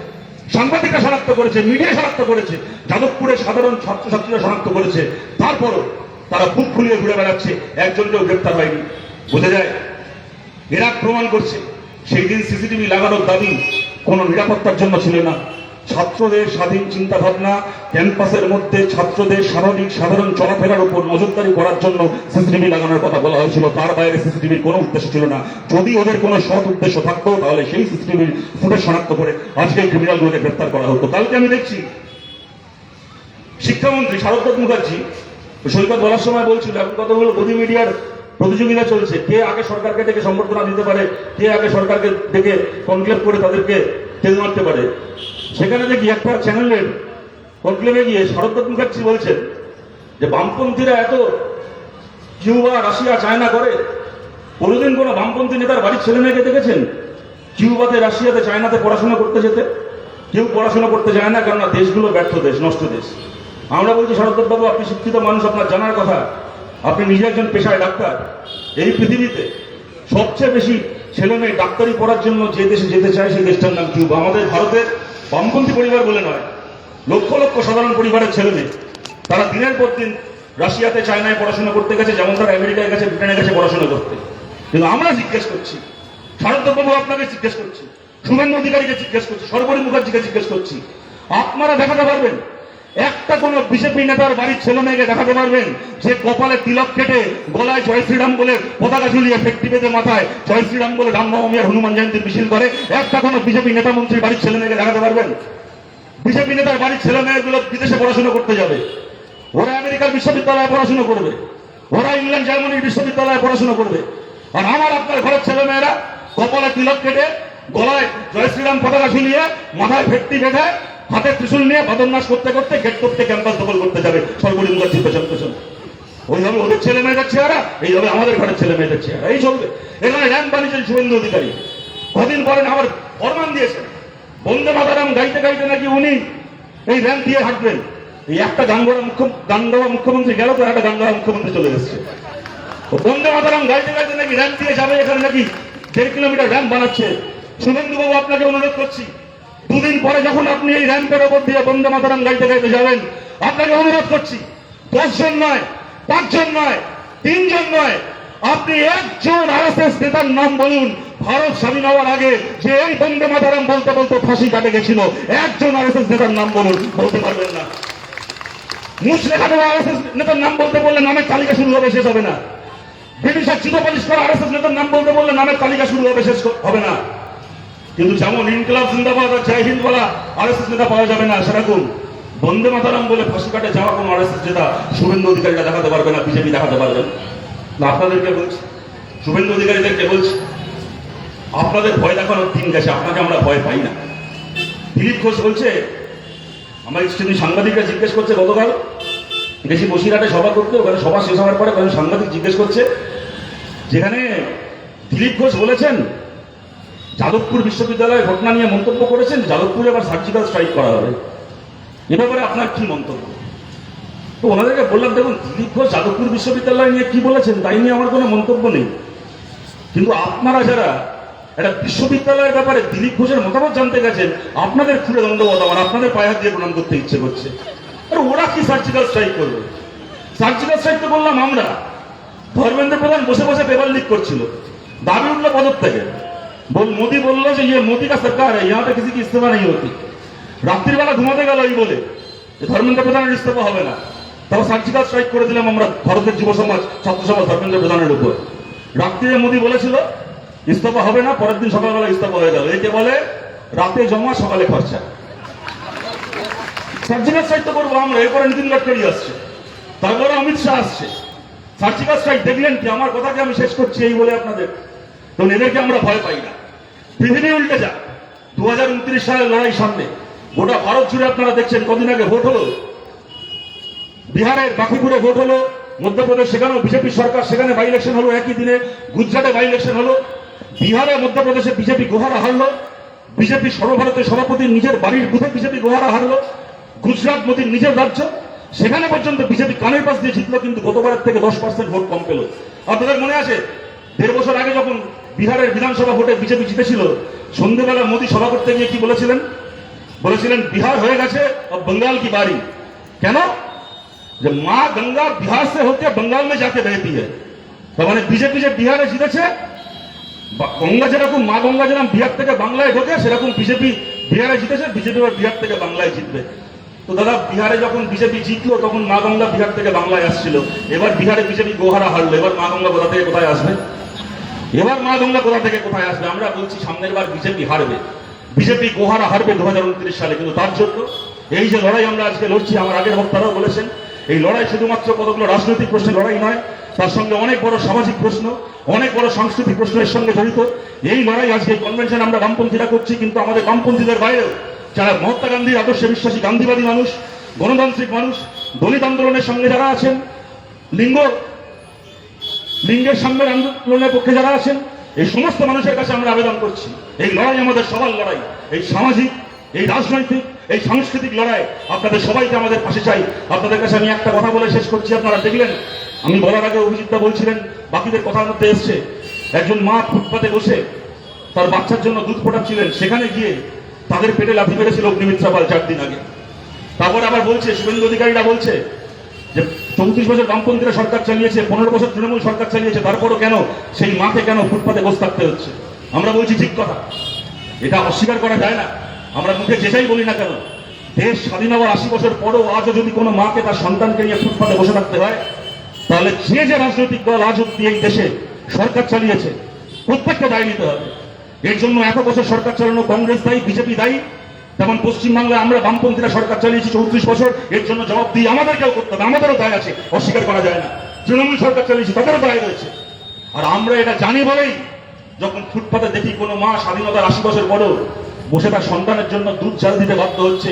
সাংবাদিকরা শনাক্ত করেছে, মিডিয়া শনাক্ত করেছে, যাদবপুরের সাধারণ ছাত্রছাত্রীরা শনাক্ত করেছে। তারপরও তারা বুক খুলিয়ে ঘুরে বেড়াচ্ছে, একজনকেও গ্রেপ্তার হয়নি। বোঝা যায় এরা প্রমাণ করছে সেই দিন সিসিটিভি লাগানোর দাবি কোনো নিরাপত্তার জন্য ছিল না। ছাত্রদের স্বাধীন চিন্তা ভাবনা, ক্যাম্পাসের মধ্যে ছাত্রদের স্বাভাবিক সাধারণ চলাফেরার উপর নজরদারি করার জন্য সিসিটিভি লাগানোর কথা বলা হয়েছিল। তার বাইরে সিসিটিভির কোনো উদ্দেশ্য ছিল না। যদি ওদের কোনো সৎ উদ্দেশ্য থাকতো, তাহলে সেই সিসিটিভির ফুটেজ শনাক্ত করে আজকে ক্রিমিনালগুলোকে গ্রেপ্তার করা হতো। কালকে আমি দেখছি শিক্ষামন্ত্রী শারদ মুখার্জি সৈকত বলার সময় বলছিল, এখন কতগুলো গদি মিডিয়ার প্রতিযোগিতা চলছে, কে আগে সরকারকে ডেকে সম্বর্ধনা দিতে পারে, কে আগে সরকারকে ডেকে কনক্লেভ করে তাদেরকে তেল মারতে পারে। সেখানে দেখি একটা চ্যানেলের কনক্লেভে গিয়ে শারদ মুখার্জি বলছেন যে বামপন্থীরা এত কিউবা, রাশিয়া, চায়না করে, কোনোদিন কোনো বামপন্থী নেতার বাড়ির ছেলে মেয়েকে দেখেছেন? কিউবাতে, রাশিয়াতে, চায়নাতে পড়াশোনা করতে যেতে? কেউ পড়াশোনা করতে যায় না, কেননা দেশগুলো ব্যর্থ দেশ, নষ্ট দেশ। আমরা বলছি শরৎবাবু, আপনি শিক্ষিত মানুষ, আপনার জানার কথা, আপনি নিজে একজন পেশায় ডাক্তার। এই পৃথিবীতে সবচেয়ে বেশি ছেলে মেয়ে ডাক্তারি পড়ার জন্য যে দেশে যেতে চায় সেই দেশটার নাম কিউবা। আমাদের ভারতের বামপন্থী পরিবার বলে নয়, লক্ষ লক্ষ সাধারণ পরিবারের ছেলে মেয়ে তারা দিনের পর দিন রাশিয়াতে, চায়নায় পড়াশোনা করতে গেছে, যেমন তারা আমেরিকায় গেছে, ব্রিটেনে গেছে পড়াশোনা করতে। কিন্তু আমরা জিজ্ঞেস করছি, শরৎবাবু আপনাকে জিজ্ঞেস করছি, শুভেন্দু অধিকারীকে জিজ্ঞেস করছি, সর্বরী মুখার্জিকে জিজ্ঞেস করছি, আপনারা দেখাতে পারবেন একটা কোন বিজেপি নেতার বাড়ির ছেলে মেয়েকে দেখাতে পারবেন যে কপালে তিলক কেটে গলায় জয় শ্রীরাম বলে পতাকা ঝুলিয়ে ফেকটি বেঁধে মাথায় জয় শ্রীরাম বলে রামনবমী আর হনুমান জয়ন্তীর মিছিল করে একটা কোন বিজেপি নেতা মন্ত্রীর বাড়ির ছেলে মেয়েকে দেখাতে পারবেন? বিজেপি নেতার বাড়ির ছেলে মেয়েগুলো বিদেশে পড়াশোনা করতে যাবে, ওরা আমেরিকার বিশ্ববিদ্যালয়ে পড়াশোনা করবে, ওরা ইংল্যান্ড জার্মানির বিশ্ববিদ্যালয়ে পড়াশোনা করবে, আর আমার আপনার ঘরের ছেলে মেয়েরা কপালে তিলক কেটে গলায় জয় শ্রীরাম পতাকা ঝুলিয়ে মাথায় ফেকটি বেঁধে হাতে ত্রিশূল নিয়ে বাদরনাশ করতে করতে গেট করতে ক্যাম্পাস দখল করতে যাবে সর্বরী মুখার্জি পেছন পেছন। ওইভাবে ওদের ছেলে মেয়েদের চেহারা, এইভাবে আমাদের ঘরের ছেলে মেয়েদের চেহারা, এই চলবে। এখানে র্যাম্প বানিয়েছেন শুভেন্দু অধিকারী, কদিন পরে আবার ফরমান দিয়েছেন বন্দে মাতারাম গাইতে গাইতে নাকি উনি এই র্যাম্প দিয়ে হাঁটবেন। এই একটা গান গাওয়া মুখ্যমন্ত্রী গেল, তো একটা গান গাওয়া মুখ্যমন্ত্রী চলে এসছে। বন্দে মাতারাম গাইতে গাইতে নাকি র্যাম্প দিয়ে যাবে, এখানে নাকি 1.5 কিলোমিটার র্যাম্প বানাচ্ছে। শুভেন্দু বাবু আপনাকে অনুরোধ করছি, দুদিন পরে যখন আপনি এই র্যাম্পের ওপর দিয়ে বন্দে মাতারাম গাইতে গাইতে যাবেন, আপনাকে অনুরোধ করছি 10 জন নয়, 5 জন নয়, 3 জন নয়, আপনি একজন আরএসএস নেতার নাম বলুন ভারত স্বাধীন হওয়ার আগে যে এই বন্দে মাতারাম বলতে বলতে ফাঁসি কাটে গেছিল, একজন আরএসএস নেতার নাম বলুন, বলতে পারবেন না। মুসলেখা দেওয়া আরএসএস নেতার নাম বলতে বললে নামের তালিকা শুরু হবে, শেষ হবে না। ব্রিটিশের চিরপলিশ করা আরএসএস নেতার নাম বলতে বললে নামের তালিকা শুরু হবে, শেষ হবে না। কিন্তু যেমন ইনকলাব জিন্দাবাদ আর জয় হিন্দ বলা আরএসএস নেতা পাওয়া যাবে না, সেরকম বন্দে মাতারাম বলে ফাঁসি কাটে যাওয়া কোন আরএসএস নেতা শুভেন্দু অধিকারীরা দেখাতে পারবে না, বিজেপি দেখাতে পারবে না। আপনাদেরকে বলছি, শুভেন্দু অধিকারীদেরকে বলছি, আপনাদের ভয় দেখানোর দিন গেছে, আপনাকে আমরা ভয় পাই না। দিলীপ ঘোষ বলছে, আমার স্টেশনে সাংবাদিকরা জিজ্ঞেস করছে, গতকাল গেছি বসিরহাটে সভা করতে, ওখানে সভা শেষ হওয়ার পরে কয়েকজন সাংবাদিক জিজ্ঞেস করছে, যেখানে দিলীপ ঘোষ বলেছেন যাদবপুর বিশ্ববিদ্যালয়ের ঘটনা নিয়ে মন্তব্য করেছেন, যাদবপুরে আবার সার্জিক্যাল স্ট্রাইক করা হবে, এ ব্যাপারে আপনার কি মন্তব্য? তো ওনাদেরকে বললাম, দেখুন দিলীপ ঘোষ যাদবপুর বিশ্ববিদ্যালয় নিয়ে কি বলেছেন তাই নিয়ে আমার কোনো মন্তব্য নেই, কিন্তু আপনারা যারা একটা বিশ্ববিদ্যালয়ের ব্যাপারে দিলীপ ঘোষের মতামত জানতে গেছেন, আপনাদের খুলে দণ্ডবত, আমার আপনাদের পায়ে হাত দিয়ে প্রণাম করতে ইচ্ছে করছে। আরে ওরা কি সার্জিক্যাল স্ট্রাইক করবে? সার্জিক্যাল স্ট্রাইক তো বললাম আমরা। ধর্মেন্দ্র প্রধান বসে বসে পেপার লিক করছিল, দাবি উঠলো পদত্যাগে। মোদি বললো যে ये मोदी का सरकार है, यहाँ पे किसी की इस्तीफा नहीं होती। রাত্রিবেলা ঘুমাতে গেল এই বলে যে ধর্মেন্দ্র প্রধানের ইস্তফা হবে না, তাও সার্জিক্যাল স্ট্রাইক করে দিলাম আমরা ভারতের যুব সমাজ, ছাত্র সমাজ ধর্মেন্দ্র প্রধানের উপর। রাত্রিরে মোদি বলেছিল ইস্তফা হবে না, পরের দিন সকালবেলা ইস্তফা হয়ে গেল। একে বলে রাতে জমা সকালে খরচা। সার্জিক্যাল স্ট্রাইক তো করবো আমরা, এরপরে নীতিন গডকরি আসছে, তারপরে অমিত শাহ আসছে। সার্জিক্যাল স্ট্রাইক দেখলেন কি? আমার কথাকে আমি শেষ করছি এই বলে আপনাদের, তো এদেরকে আমরা ভয় পাই না। পৃথিবী উল্টে যা, 2029 সালের লড়াই সামনে, গোটা ভারত জুড়ে আপনারা দেখছেন, কদিন আগে ভোট হলো, বিহারের বাঁকুড়ে ভোট হলো, মধ্যপ্রদেশ সেখানেও বিজেপি সরকার, সেখানে বাই ইলেকশন হলো একই দিনে, গুজরাটে বাই ইলেকশন হলো, বিহারে মধ্যপ্রদেশে বিজেপি গোহারা হারলো, বিজেপি সর্বভারতীয় সভাপতির নিজের বাড়ির বুথে বিজেপি গোহারা হারলো, গুজরাট মোদীর নিজের রাজ্য, সেখানে পর্যন্ত বিজেপি কানের পাশ দিয়ে জিতলো, কিন্তু গতবারের থেকে 10% ভোট কম পেল। আপনাদের মনে আছে 1.5 বছর আগে যখন বিহারের বিধানসভা ভোটে বিজেপি জিতেছিল, সন্ধ্যেবেলা মোদী সভা করতে গিয়ে কি বলেছিলেন? বলেছিলেন বিহার হয়ে গেছে আর बंगाल की बारी। কেন? যে মা গঙ্গা বিহার से होकर बंगाल में जाके बहती है। তার মানে বিজেপি যে বিহারে জিতেছে, গঙ্গা যেরকম, মা গঙ্গা যেরকম বিহার থেকে বাংলায় ঢোকে, সেরকম বিজেপি বিহারে জিতেছে, বিজেপি বিহার থেকে বাংলায় জিতবে। তো দাদা, বিহারে যখন বিজেপি জিতলো তখন মা গঙ্গা বিহার থেকে বাংলায় আসছিল, এবার বিহারে বিজেপি গোহারা হারলো, এবার মা গঙ্গা কোথা থেকে কোথায় আসবে? এবার মা গঙ্গা কোথা থেকে কোথায় আসবে? আমরা বলছি সামনের বার বিজেপি হারবে, বিজেপি গোহারা হারবে 2029 সালে। কিন্তু তার জন্য এই যে লড়াই আমরা আজকে লড়ছি, আমার আগের বক্তারাও বলেছেন, এই লড়াই শুধুমাত্র কতগুলো রাজনৈতিক প্রশ্নের লড়াই নয়, তার সঙ্গে অনেক বড় সামাজিক প্রশ্ন, অনেক বড় সাংস্কৃতিক প্রশ্নের সঙ্গে জড়িত। এই লড়াই আজকে কনভেনশন আমরা বামপন্থীরা করছি, কিন্তু আমাদের বামপন্থীদের বাইরেও যারা মহাত্মা গান্ধীর আদর্শে বিশ্বাসী গান্ধীবাদী মানুষ, গণতান্ত্রিক মানুষ, দলিত আন্দোলনের সঙ্গে যারা আছেন, লিঙ্গের সাম্যের আন্দোলনের পক্ষে যারা আছেন, এই সমস্ত মানুষের কাছে আমরা আবেদন করছি, এই লড়াই আমাদের সবার লড়াই, এই সামাজিক, এই রাজনৈতিক, এই সাংস্কৃতিক লড়াই। আপনাদের সবাইকে আমাদের পাশে চাই। আপনাদের কাছে আমি একটা কথা বলে শেষ করছি। আপনারা দেখলেন, আমি বলার আগে অভিজিৎদা বলছিলেন, বাকিদের কথার মধ্যে এসছে, একজন মা ফুটপাতে বসে তার বাচ্চার জন্য দুধ ফোটাচ্ছিলেন, সেখানে গিয়ে তাদের পেটে লাথি মেরেছিল অগ্নিমিত্রা পাল 4 দিন আগে। তারপরে আবার বলছে, শুভেন্দু অধিকারীরা বলছে যে 34 বছর বামপন্থীরা সরকার চালিয়েছে, 15 বছর তৃণমূল সরকার চালিয়েছে, তারপরও কেন সেই মাকে কেন ফুটপাতে বসে থাকতে হচ্ছে? আমরা বলছি ঠিক কথা, এটা অস্বীকার করা যায় না। আমরা মুখে যেটাই বলি না কেন, দেশ স্বাধীন হওয়ার 80 বছর পরেও আজও যদি কোনো মাকে তার সন্তানকে নিয়ে ফুটপাতে বসে থাকতে হয়, তাহলে যে রাজনৈতিক দল আজ অব্দি এই দেশে সরকার চালিয়েছে প্রত্যেককে দায় নিতে হবে। এর জন্য এত বছর সরকার চালানো কংগ্রেস দায়ী, বিজেপি দায়ী। যেমন পশ্চিমবাংলায় আমরা বামপন্থীরা সরকার চালিয়েছি 34 বছর, এর জন্য জবাব দিয়ে আমাদেরকেও করতে হবে, আমাদেরও দায় আছে, অস্বীকার করা যায় না। তৃণমূল সরকার চালিয়েছি, তাদেরও দায় রয়েছে। আর আমরা এটা জানি বলেই যখন ফুটপাতে দেখি কোনো মা স্বাধীনতার 80 বছর পরেও বসে তার সন্তানের জন্য দুধ চাল দিতে বাধ্য হচ্ছে,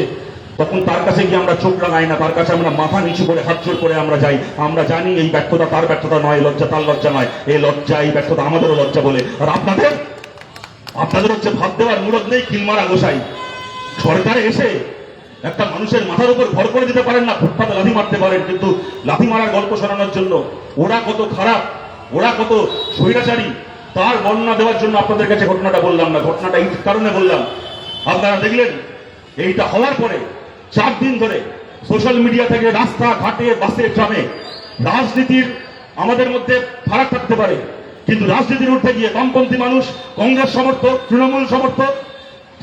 তখন তার কাছে গিয়ে আমরা চোখ রাঙাই না, তার কাছে আমরা মাথা নিচু করে হাত জোর করে আমরা যাই। আমরা জানি এই ব্যর্থতা তার ব্যর্থতা নয়, লজ্জা তার লজ্জা নয়, এই লজ্জা, এই ব্যর্থতা আমাদেরও লজ্জা বলে। আর আপনাদের হচ্ছে ভাব দেওয়ার মুরদ নেই, কিলমারা গোসাই। সরকারে এসে একটা মানুষের মাথার উপর ভর করে দিতে পারেন না, ফুটপাতে লাথি মারতে পারেন, কিন্তু লাথি মারার গল্প শোনানোর জন্য ওরা কত খারাপ, ওরা কত স্বৈরাচারী, তার বর্ণনা দেওয়ার জন্য আপনাদের কাছে ঘটনাটা বললাম না। ঘটনাটা এই কারণে বললাম, আপনারা দেখলেন এইটা হওয়ার পরে 4 দিন ধরে সোশ্যাল মিডিয়া থেকে রাস্তা ঘাটে, বাসে, ট্রামে রাজনীতির আমাদের মধ্যে ফারাক থাকতে পারে, কিন্তু রাজনীতির উঠতে গিয়ে বামপন্থী মানুষ, কংগ্রেস সমর্থক, তৃণমূল সমর্থক,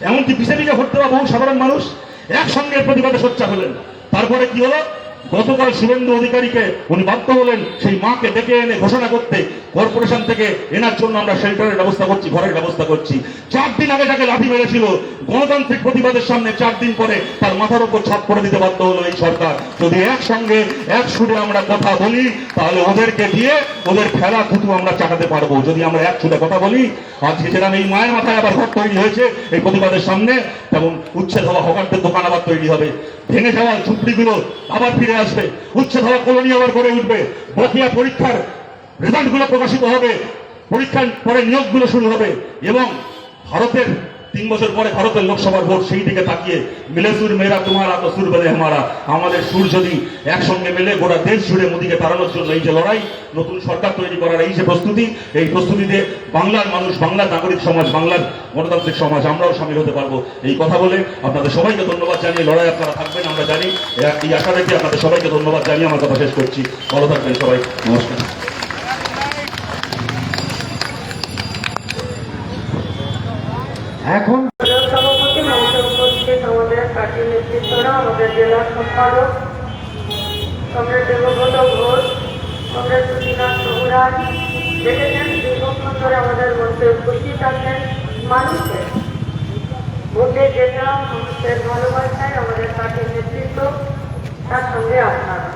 এমনকি বিজেপিকে ভোট দেওয়া বহু সাধারণ মানুষ একসঙ্গে প্রতিবাদে সোচ্চার হলেন। তারপরে কি হলো? গতকাল শুভেন্দু অধিকারীকে উনি বাধ্য হলেন সেই মাকে ডেকে এনে ঘোষণা করতে, কর্পোরেশন থেকে এনার জন্য আমরা শেল্টারের ব্যবস্থা করছি, ঘরের ব্যবস্থা করছি। 4 দিন আগে যাকে লাঠি মেরেছিল গণতান্ত্রিক প্রতিবাদের সামনে, 4 দিন পরে তার মাথার উপর ছাদ করে দিতে বাধ্য হলো এই সরকার। যদি একসঙ্গে এক সুরে আমরা কথা বলি, তাহলে ওদেরকে দিয়ে ওদের ফেলা থুতু আমরা চাটাতে পারবো। যদি আমরা এক সুরে কথা বলি, আজকে যেরকম এই মায়ের মাথায় আবার ঘর তৈরি হয়েছে এই প্রতিবাদের সামনে, তেমন উচ্ছেদ হওয়া হকারদের দোকান আবার তৈরি হবে, ভেঙে যাওয়া ঝুপড়িগুলো আবার ফিরে আসবে, উচ্ছেদ হওয়া কলোনি আবার গড়ে উঠবে, বকেয়া পরীক্ষার রেজাল্ট গুলো প্রকাশিত হবে, পরীক্ষার পরে নিয়োগগুলো শুরু হবে, এবং ভারতের 3 বছর পরে ভারতের লোকসভার ভোট, সেই দিকে তাকিয়ে মিলে সুর মেরা তোমারা তো সুর বেলে হামারা, আমাদের সুর যদি একসঙ্গে মেলে গোটা দেশ জুড়ে মোদীকে তাড়ানোর জন্য এই যে লড়াই, নতুন সরকার তৈরি করার এই যে প্রস্তুতি, এই প্রস্তুতিতে বাংলার মানুষ, বাংলার নাগরিক সমাজ, বাংলার গণতান্ত্রিক সমাজ আমরাও সামিল হতে পারবো। এই কথা বলে আপনাদের সবাইকে ধন্যবাদ জানিয়ে, লড়াই আপনারা থাকবেন আমরা জানি, এই আশা রেখে আপনাদের সবাইকে ধন্যবাদ জানিয়ে আমার কথা শেষ করছি। ভালো থাকবেন সবাই, নমস্কার। এখন সভাপতি মঞ্চে উপস্থিত আমাদের পার্টির নেতৃত্বরা, আমাদের জেলা সম্পাদক কমরেড দেবব্রত ঘোষ, কমরেড সুচিনাথ প্রভুরাজ, দেখেছেন দীর্ঘক্ষণ ধরে আমাদের মধ্যে উপস্থিত আছেন মানুষকে ভোটে জেতা, মানুষের ভালোবাসায় আমাদের পার্টির নেতৃত্ব, তার সঙ্গে আপনারা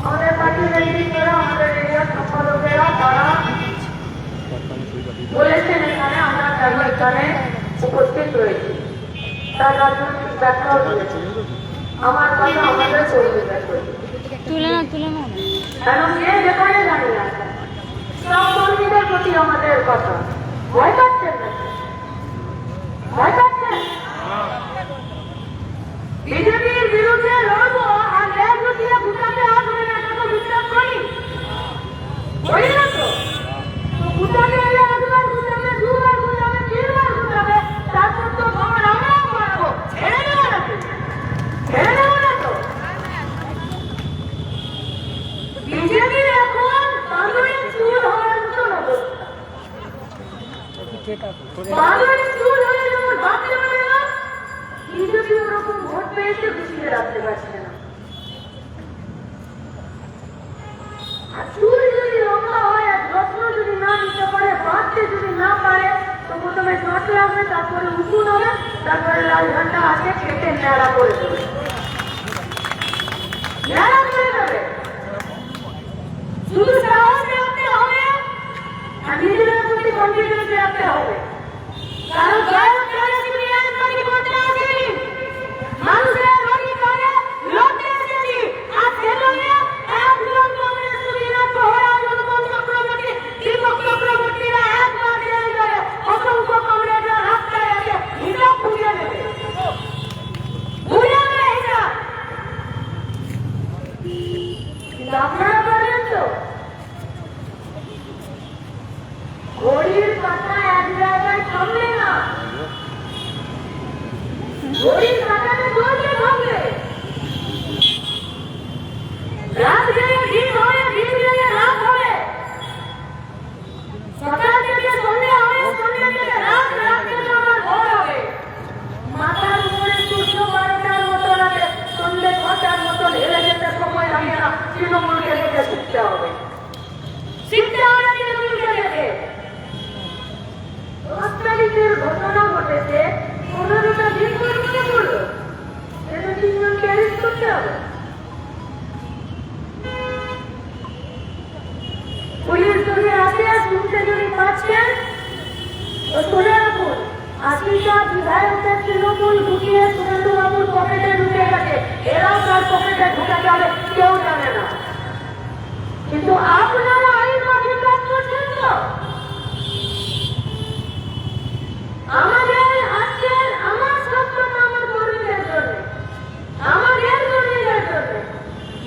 আমাদের পার্টির নেতৃত্বরা, আমাদের জেলা সম্পাদকেরা, তারা বলেছেন এখানে আমরা কেন এখানে উপস্থিত রয়েছি, তার রাজনৈতিক ব্যাখ্যাও রয়েছে। আমার কথা আমাদের কর্মী ব্যাখ্যা তুলে না কারণ যে যেখানে দাঁড়িয়ে আছে সব কর্মীদের প্রতি আমাদের কথা। ভয় পাচ্ছেন না? ভয় পাচ্ছেন? বিজেপির বিরুদ্ধে লড়বো আর লেজুটিয়ে ভুটাতে আসবে না, এটা তো বিশ্বাস করি, করি না তো? ভুটানে এলে একবার ভুটানে, দুবার ভুটানে, 3বার ভুটানে, তারপর তো খবর আমরাও মারবো। ছেড়ে দেবো নাকি? ছেড়ে দেবো না তো? বিজেপির এখন বাঁদরের চুল হওয়ার মতন অবস্থা। বাঁদরের চুল হয়ে যেমন ভাবতে পারে না, বিজেপি ওরকম ভোট পেয়েছে, গুছিয়ে রাখতে পারছে না। আর চুল যদি লম্বা হয়, আর যত্ন যদি না নিতে পারে, বাঁধতে যদি না পারে, তো প্রথমে কাট লাগবে, তারপরে উকুন হবে, তারপরে লাল ঝান্ডা হাতে কেটে ন্যাড়া করে দেবে, ন্যাড়া করে দেবে। শুধু সাহস রাখতে হবে আর নিজেদের প্রতি কনফিডেন্স রাখতে হবে। কারণ গায়ক রাজনীতি রাজনীতি করতে আসেনি, মানুষের অধিকারে লড়তে এসেছি। আর সেজন্য একজন কংগ্রেস সুবিধা প্রহরাজ, অনুপম চক্রবর্তী, দীপক চক্রবর্তীরা একবার জেলে যাবে, অসংখ্য কংগ্রেসরা রাস্তায় পাচ্ছেন, তো শুনে রাখুন, 80টা বিধায়কদের তৃণমূল ঢুকিয়ে সুরেন্দ্রবাবুর পকেটে ঢুকে গেছে, এরাও তার পকেটে ঢুকে যাবে, কেউ জানে না। কিন্তু আপনারা আইন মাফিক কাজ করছেন তো। আমাদের আজকের আমার সন্তান, আমার কর্মীদের জন্য, আমাদের কর্মীদের জন্য,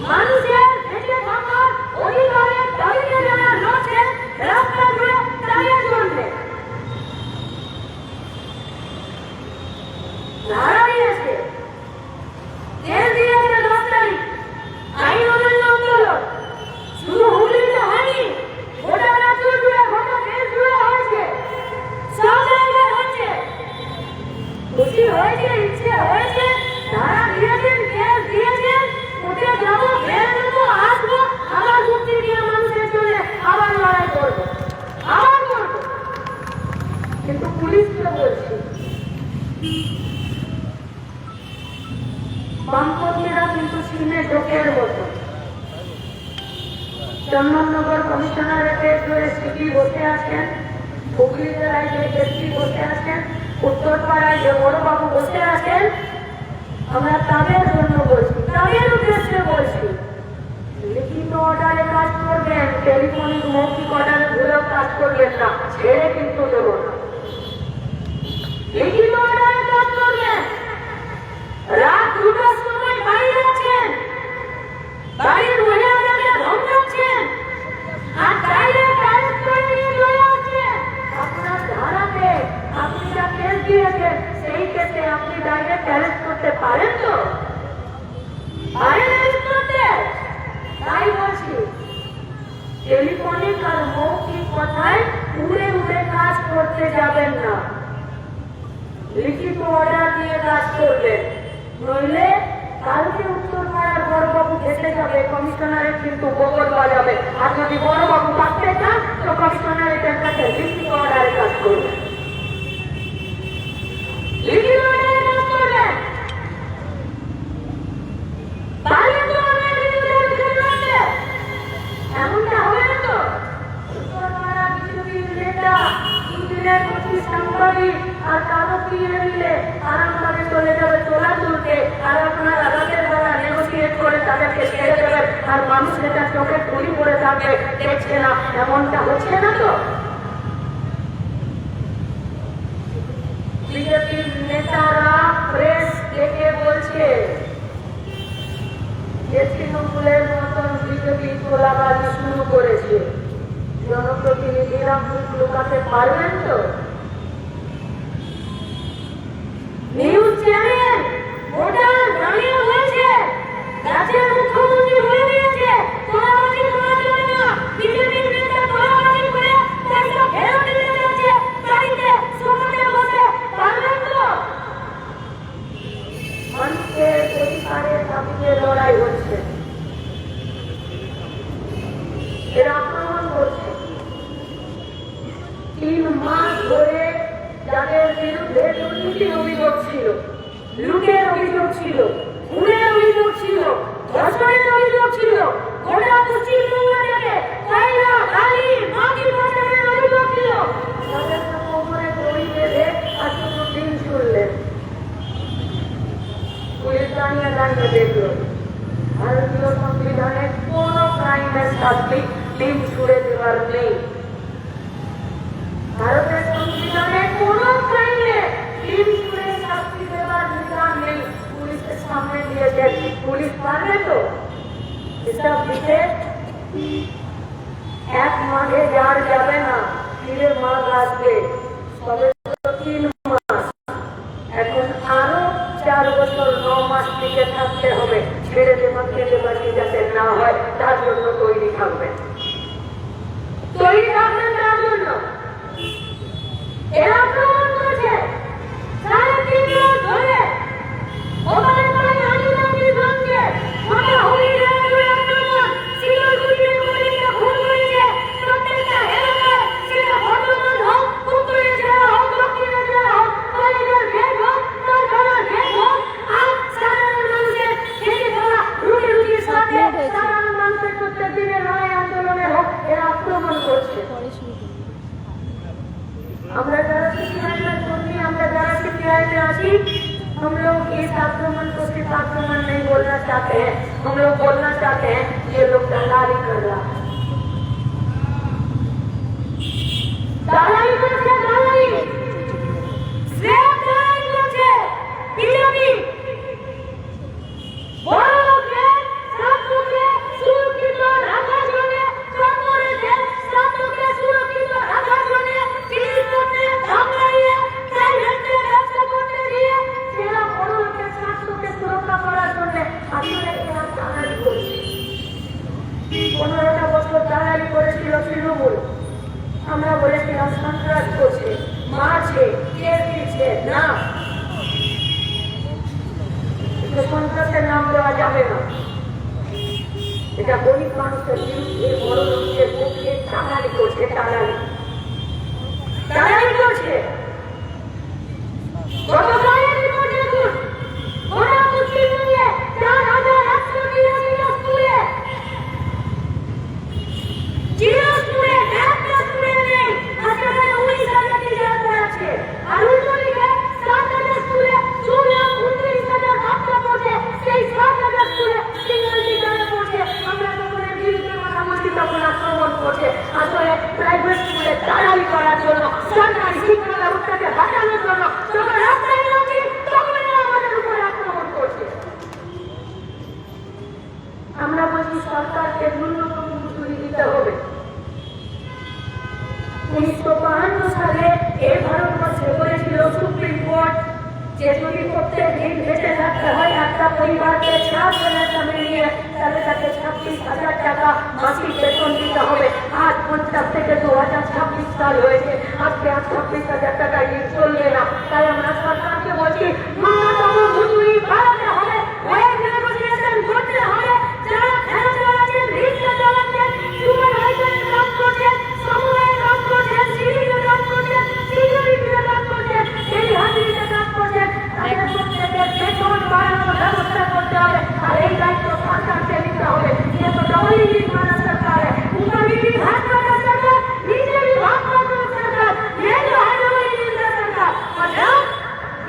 মানুষের বেঁচে থাকার অধিকারের দাবিতে যারা লড়ছেন রাস্তা জুড়ে তাদের জন্য ধারা দিয়েছে, জেল দিয়েছে 10 তারিখ, আইন অমান্য আন্দোলন শুধু হুগলিতে হয়নি, গোটা রাজ্য জুড়ে, গোটা দেশ জুড়ে হয়েছে, সব জায়গায় হচ্ছে। খুশি হয়েছে, ইচ্ছে হয়েছে, ধারা দিয়েছেন, কেস দিয়েছেন, কোর্টে যাবো, বের দেবো, আসবো, আবার মুক্তি দিয়ে মানুষের জন্য আবার লড়াই করবো, আবার করবো। কিন্তু পুলিশকে বলছি, বামপন্থীরা কিন্তু চীনে জোকের মতো। চন্দননগর কমিশনারেটে এসপি বসে আছেন, হুগলি জেলায় যে এসপি বসে আছেন, উত্তরপাড়ায় যে বড়বাবু বসে আছেন, আমরা তাদের জন্য বলছি, তাদের উদ্দেশ্যে বলছি, লিখিত অর্ডারে কাজ করবেন, টেলিফোনিক মৌখিক অর্ডারে ভুলেও কাজ করবেন না, ছেড়ে কিন্তু দেব না। লিখিত অর্ডারে কাজ করবেন, রাত 2টার সময় বাড়ি যাচ্ছেন, বাড়ির মহিলাদেরকে ধমকাচ্ছেন, আর ডাইরেক্ট অ্যারেস্ট করে নিয়ে চলে আসছেন। আপনার ধারাতে আপনি যা কেস দিয়েছেন, সেই কেসে আপনি ডাইরেক্ট অ্যারেস্ট করতে পারেন তো? পারেন অ্যারেস্ট করতে? তাই বলছি, টেলিফোনিক আর মৌখিক কথায় উড়ে উড়ে কাজ করতে যাবেন না, লিখিত অর্ডার দিয়ে কাজ করবেন, নইলে কালকে উত্তরপাড়ার বড়বাবু ঘেসে যাবে, কমিশনারেট কিন্তু গোবর বাজাবে। আর যদি বড়বাবু থাকতে চান তো কমিশনারেটের কাছে লিখিত অর্ডারে কাজ করবেন, লিখিত অর্ডারে কাজ করবেন। এমনটা হবে না তো? উত্তরপাড়া বিজেপির নেতা দুদিনের 25 সাংবাদিক আর কারো পিয়ে মিলে আরামবাগে চলে যাবে তোলা তুলতে, আর আপনার রাতের বেলা নেগোসিয়েট করে তাদেরকে ছেড়ে দেবেন, আর মানুষ যেটা চোখে তুলি পড়ে থাকবে, দেখছে না। এমনটা হচ্ছে না তো? বিজেপির নেতারা প্রেস ডেকে বলছে যে তৃণমূলের মতন বিজেপি তোলাবাজি শুরু করেছে, জনপ্রতিনিধিরা মুখ লুকাতে পারবেন তো? নিউজ চ্যানেল গোটা দাঁড়িয়ে বলছে, রাজ্যের মুখ্যমন্ত্রী বলে দিয়েছে তোলাবাজি করা যাবে না, বিজেপির নেতা তোলাবাজি করে দেশটা ফেরত দিতে যাচ্ছে, বাড়িতে সোফাতে বসে পারবেন তো? মানুষের অধিকারের দাবিতে লড়াই হচ্ছে, এরা আক্রমণ করছে। 3 মাস ধরে যাদের বিরুদ্ধে দুর্নীতির অভিযোগ ছিল, লুটের অভিযোগ ছিল, খুনের অভিযোগ ছিল, ধর্ষণের অভিযোগ ছিল, গোটা পশ্চিমবঙ্গ থেকে কয়লা, বালি, মাটি পাচারের অভিযোগ ছিল, তাদের কোমরে দড়ি বেঁধে আজকে দিন শুনলেন। পুলিশ দাঁড়িয়ে দাঁড়িয়ে দেখল ভারতীয় সংবিধানে কোন ক্রাইমের শাস্তি দিন ছুড়ে দেওয়ার নেই। ভারতের সংবিধানে কোন ক্রাইমে দিন ছুড়ে শাস্তি দেওয়ার বিধান নেই। পুলিশের সামনে দিয়েছে, পুলিশ পারবে তো হিসাব দিতে? এক মাঘে যার যাবে না, ফিরে মাঘ আসবে, তবে 3 মাস, এখন আরো 4 বছর 9 মাস টিকে থাকতে হবে। ছেড়ে দেবাকে যাতে না হয় তার জন্য তৈরি থাকবেন, তৈরি থাকবেন তার জন্য। এরা আক্রমণ করেছে 3.5 মাস ধরে, ওখানে করে আন্দোলনের সঙ্গে গোটা হুগলি জেলা জুড়ে আক্রমণ, শিলগুড়িতে কয়েকটা খুন হয়েছে, প্রত্যেকটা এলাকায় সেটা বর্ধমান হোক, পুতুলের জেলা হোক, দক্ষিণের জেলা হোক, কলেজের গেট হোক, কারখানার গেট হোক, আর সাধারণ মানুষের খেটে খাওয়া রুটি রুটির সাথে সাধারণ মানুষের প্রত্যেক দিনের লড়াই আন্দোলনে ठीक हम लोग इस आक्रमण को सिर्फ आक्रमण नहीं बोलना चाहते हैं, हम लोग बोलना चाहते हैं ये लोग दलाली कर रहा है। दलाली करছে দলালি স্রেফ দলালি করছে বিজেপি বড় লোককে ছাত্রকে সুরক্ষিত রাখার জন্য চন্দ্রেতে ছাত্রকে সুরক্ষিত রাখার জন্য জিনিস করতে ঝগড়াইয়ে প্রাইভেটে ব্যবসা করতে দিয়ে সেরা বড় লোকের ছাত্রকে সুরক্ষা করার জন্য আসলে এরা দালালি করছে। 15টা বছর দালালি করেছিল তৃণমূল, আমরা বলেছিলাম সন্ত্রাস করছে, মারছে, জেল দিচ্ছে, না সন্ত্রাসের নাম দেওয়া যাবে না। এটা গরিব মানুষের বিরুদ্ধে বড় লোকের পক্ষে দালালি করছে, দালালি করছে। গতকালের রিপোর্ট দেখুন, গোটা পশ্চিমবঙ্গে 4199 স্কুলে জিরোস্কুলে একটা স্কুলে নেই, আজকাল 19,000 টিচার পড়াচ্ছে, আর উল্টোদিকে 7,000 স্কুলে 2,29,000 বাচ্চা পড়ছে, সেই 7,000 স্কুলে সিঙ্গেল টিচারে পড়ছে। আমরা যখন এর বিরুদ্ধে কথা বলছি তখন আক্রমণ করছে। আসলে প্রাইভেট স্কুলে দালালি করার জন্য, সরকারি শিক্ষা ব্যবস্থাকে বাঁচানোর জন্য যখন রাস্তায় নামছি তখন এরা আমাদের উপরে আক্রমণ করছে। আমরা বলছি সরকারকে ন্যূনতম মজুরি দিতে হবে। 1952 সালে এই ভারতবর্ষে বলেছিল সুপ্রিম কোর্ট যে যদি প্রত্যেক দিন বেঁচে থাকতে হয় একটা পরিবারকে 4 জনের সামনে নিয়ে, তাহলে তাকে 26,000 টাকা মাসিক বেতন দিতে হবে। আজ 50 থেকে 2026 সাল হয়েছে, আজকে আর 26,000 টাকা দিয়ে চলবে না। তাই আমরা সরকারকে বলছি ন্যূনতম মজুরি বাড়াতে হবে, ওয়েজ নেগোসিয়েশন করতে হবে। যারা ঠেলা চালাচ্ছেন, রিক্সা চালাচ্ছেন, সুপারভাইজারের কাজ করছেন, সমবায়ের কাজ করছেন, সিভিলের কাজ করছেন, সিকিউরিটির কাজ করছেন, এই হাজিরিতে কাজ করছেন, তাদের প্রত্যেকের বেতন বাড়ানোর ব্যবস্থা করতে হবে। আর এই দায়িত্ব সরকারকে নিতে হবে। ये तो डबल इंजन भारत सरकार है, ऊपर भी विभाग का सरकार, नीचे विभाग का सरकार, ये जो है डबल इंजन सरकार। और जब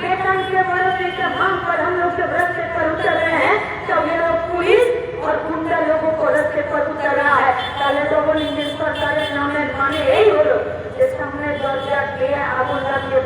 वेतन के बढ़ोतरी के मांग पर हम लोग जब रास्ते पर उतर रहे हैं, तब ये लोग पुलिस और गुंडा लोगों को रास्ते पर उतर रहा है। তাহলে ডবল ইঞ্জিন সরকারের নামের মানে এই হলো যে সামনে দরজা দিয়ে আগুন লাগিয়ে